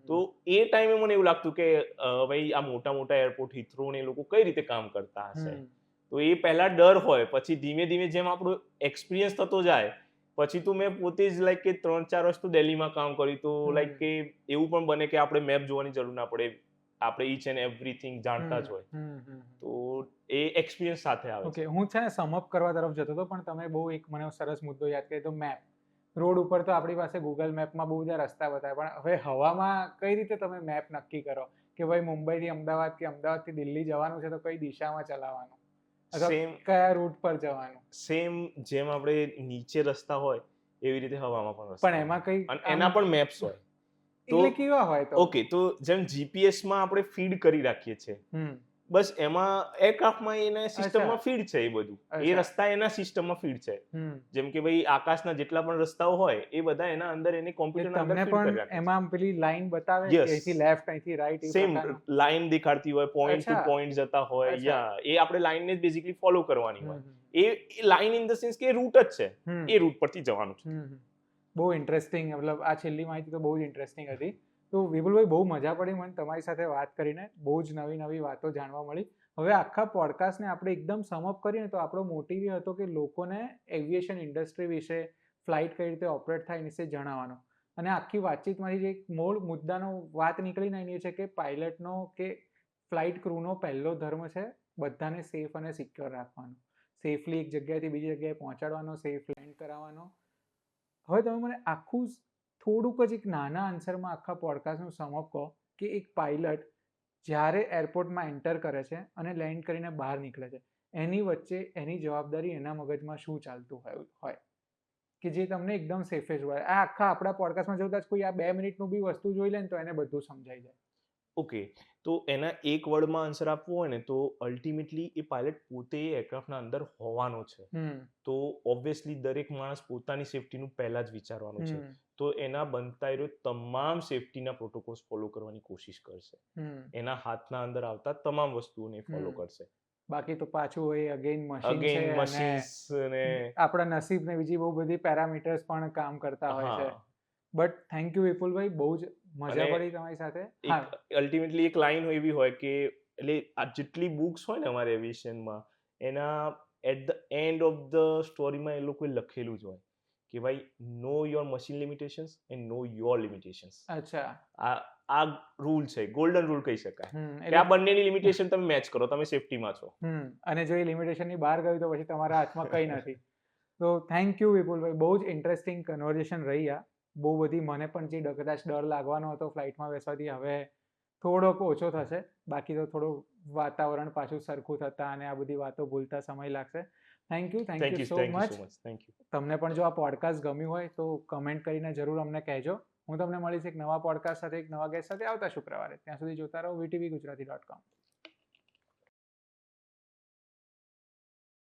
તો એ ટાઈમે મને એવું લાગતું કે ભાઈ આ મોટા મોટા એરપોર્ટ, હિથ્રો ને એ લોકો કઈ રીતે કામ કરતા હશે. તો એ પહેલા ડર હોય, પછી ધીમે ધીમે જેમ આપણો એક્સપિરિયન્સ થતો જાય પછી તો મેં પોતે જ લાઈક કે 3-4 વર્ષ તો દિલ્હીમાં કામ કર્યું, તો લાઈક કે એવું પણ બને કે આપણે મેપ જોવાની જરૂર ના પડે, આપણે ઈચ એન્ડ એવરીથિંગ જાણતા જ હોય. તો એ એક્સપિરિયન્સ સાથે આવે છે. ઓકે, હું છે ને સમઅપ કરવા તરફ જતો હતો, પણ તમે બહુ એક મને સરસ મુદ્દો યાદ કર્યો, તો મેપ. રોડ ઉપર તો આપણી પાસે ગૂગલ મેપમાં બહુ બધા રસ્તા બતાવે, પણ હવે હવામાં કઈ રીતે તમે મેપ નક્કી કરો કે ભાઈ મુંબઈથી અમદાવાદ કે અમદાવાદથી દિલ્હી જવાનું છે તો કઈ દિશામાં ચલાવવાનું, અથવા કયા રૂટ પર જવાનું? સેમ જેમ આપણે નીચે રસ્તા હોય એવી રીતે હવામાં પણ રસ્તા, પણ એમાં કઈ એના પણ મેપ્સ હોય. એટલે કેવા હોય? તો ઓકે, તો જેમ જીપીએસમાં આપણે ફીડ કરી રાખીએ છીએ, બસ એમાં એરક્રાફ્ટમાં એના સિસ્ટમમાં ફીડ છે. એ બધું એ રસ્તા એના સિસ્ટમમાં ફીડ છે. જેમ કે ભાઈ આકાશના જેટલા પણ રસ્તાઓ હોય એ બધા એના અંદર એને કોમ્પ્યુટરના અંદર ફીડ કરી રાખે છે. એમાં પેલી લાઈન બતાવે કે અહીંથી લેફ્ટ, અહીંથી રાઈટ, સેમ લાઈન દેખાડતી હોય, પોઈન્ટ ટુ પોઈન્ટ જતા હોય. યા એ આપણે લાઈનને જ બેઝિકલી ફોલો કરવાની હોય. એ લાઈન ઇન ધ સેન્સ કે રૂટ જ છે, એ રૂટ પરથી જવાનું છે. બહુ ઇન્ટરેસ્ટિંગ, મતલબ આ છેલ્લી માહિતી તો બહુ જ ઇન્ટરેસ્ટિંગ હતી. તો વિપુલભાઈ, બહુ મજા પડી મને તમારી સાથે વાત કરીને, બહુ જ નવી નવી વાતો જાણવા મળી. હવે આખા પોડકાસ્ટને આપણે એકદમ સમઅપ કરીએ તો આપણો મોટિવ એ હતો કે લોકોને એવિએશન ઇન્ડસ્ટ્રી વિશે, ફ્લાઇટ કઈ રીતે ઓપરેટ થાય એ વિશે જણાવવાનો. અને આખી વાતચીતમાંથી જે એક મૂળ મુદ્દાનો વાત નીકળીને એ છે કે પાયલટનો કે ફ્લાઇટ ક્રૂનો પહેલો ધર્મ છે બધાને સેફ અને સિક્યોર રાખવાનો, સેફલી એક જગ્યાએથી બીજી જગ્યાએ પહોંચાડવાનો, સેફ લેન્ડ કરાવવાનો. હવે તમે મને આખું થોડુંક જ એક નાના આન્સરમાં આખા પોડકાસ્ટનું સમઅપ કહો કે એક પાયલટ જ્યારે એરપોર્ટમાં એન્ટર કરે છે અને લેન્ડ કરીને બહાર નીકળે છે, એની વચ્ચે એની જવાબદારી, એના મગજમાં શું ચાલતું હોય કે જે તમને એકદમ સેફેસ્ટ હોય. આ આખા આપણા પોડકાસ્ટમાં જોતા જ કોઈ આ 2 મિનિટનું બી વસ્તુ જોઈ લે ને તો એને બધું સમજાઈ જાય. ઓકે, તો એના એક વર્ડમાં આન્સર આપવો હોય ને તો અલ્ટિમેટલી એ પાયલટ પોતે એરક્રાફ્ટના અંદર હોવાનો છે. તો ઓબ્વિયસલી દરેક માણસ પોતાની સેફટીનું પહેલા જ વિચારવાનું છે. તો એના બનતા એ તમામ સેફટીના પ્રોટોકોલ્સ ફોલો કરવાની કોશિશ કરશે. એના હાથના અંદર આવતા તમામ વસ્તુઓને ફોલો કરશે. બાકી તો પાછું એ અગેન મશીન છે અગેન અને મશીન્સ ને આપણા નસીબ ને બીજી બહુ બધી પેરામીટર્સ પણ કામ કરતા હોય છે. બટ થેન્ક યુ વિપુલભાઈ, બહુ જ મજા પડી તમારી સાથે. એક અલ્ટિમેટલી એક લાઈન એવી હોય કે એટલે આ જેટલી બુક્સ હોય ને અમારે એવિએશનમાં એના at the end of the સ્ટોરીમાં એ લોકોએ લખેલું જ હોય કે ભાઈ know your machine limitations and know your limitations. અચ્છા, આ રૂલ છે, ગોલ્ડન રૂલ કહી શકાય કે આ બંનેની લિમિટેશન તમે મેચ કરો, તમે સેફટીમાં છો. અને જો એ લિમિટેશનની બહાર ગયું તો પછી તમારા હાથમાં કંઈ નથી. તો થેન્ક યુ વિપુલભાઈ, બહુ જ ઇન્ટરેસ્ટિંગ કન્વર્ઝેશન રહી. આ બહુ બધી મને પણ જે કદાચ ડર લાગવાનો હતો ફ્લાઇટમાં બેસવાથી હવે થોડોક ઓછો થશે. બાકી તો થોડું વાતાવરણ પાછું સરખું થતા અને આ બધી વાતો ભૂલતા સમય લાગશે. Thank you so much. Thank you. તમને પણ જો આ પોડકાસ્ટ ગમ્યું હોય તો કમેન્ટ કરીને જરૂર અમને કહેજો. હું તમને મળીશ એક નવા પોડકાસ્ટ સાથે, એક નવા ગેસ્ટ સાથે આવતા શુક્રવારે. ત્યાં સુધી જોતા રહો VTV Gujarati.com.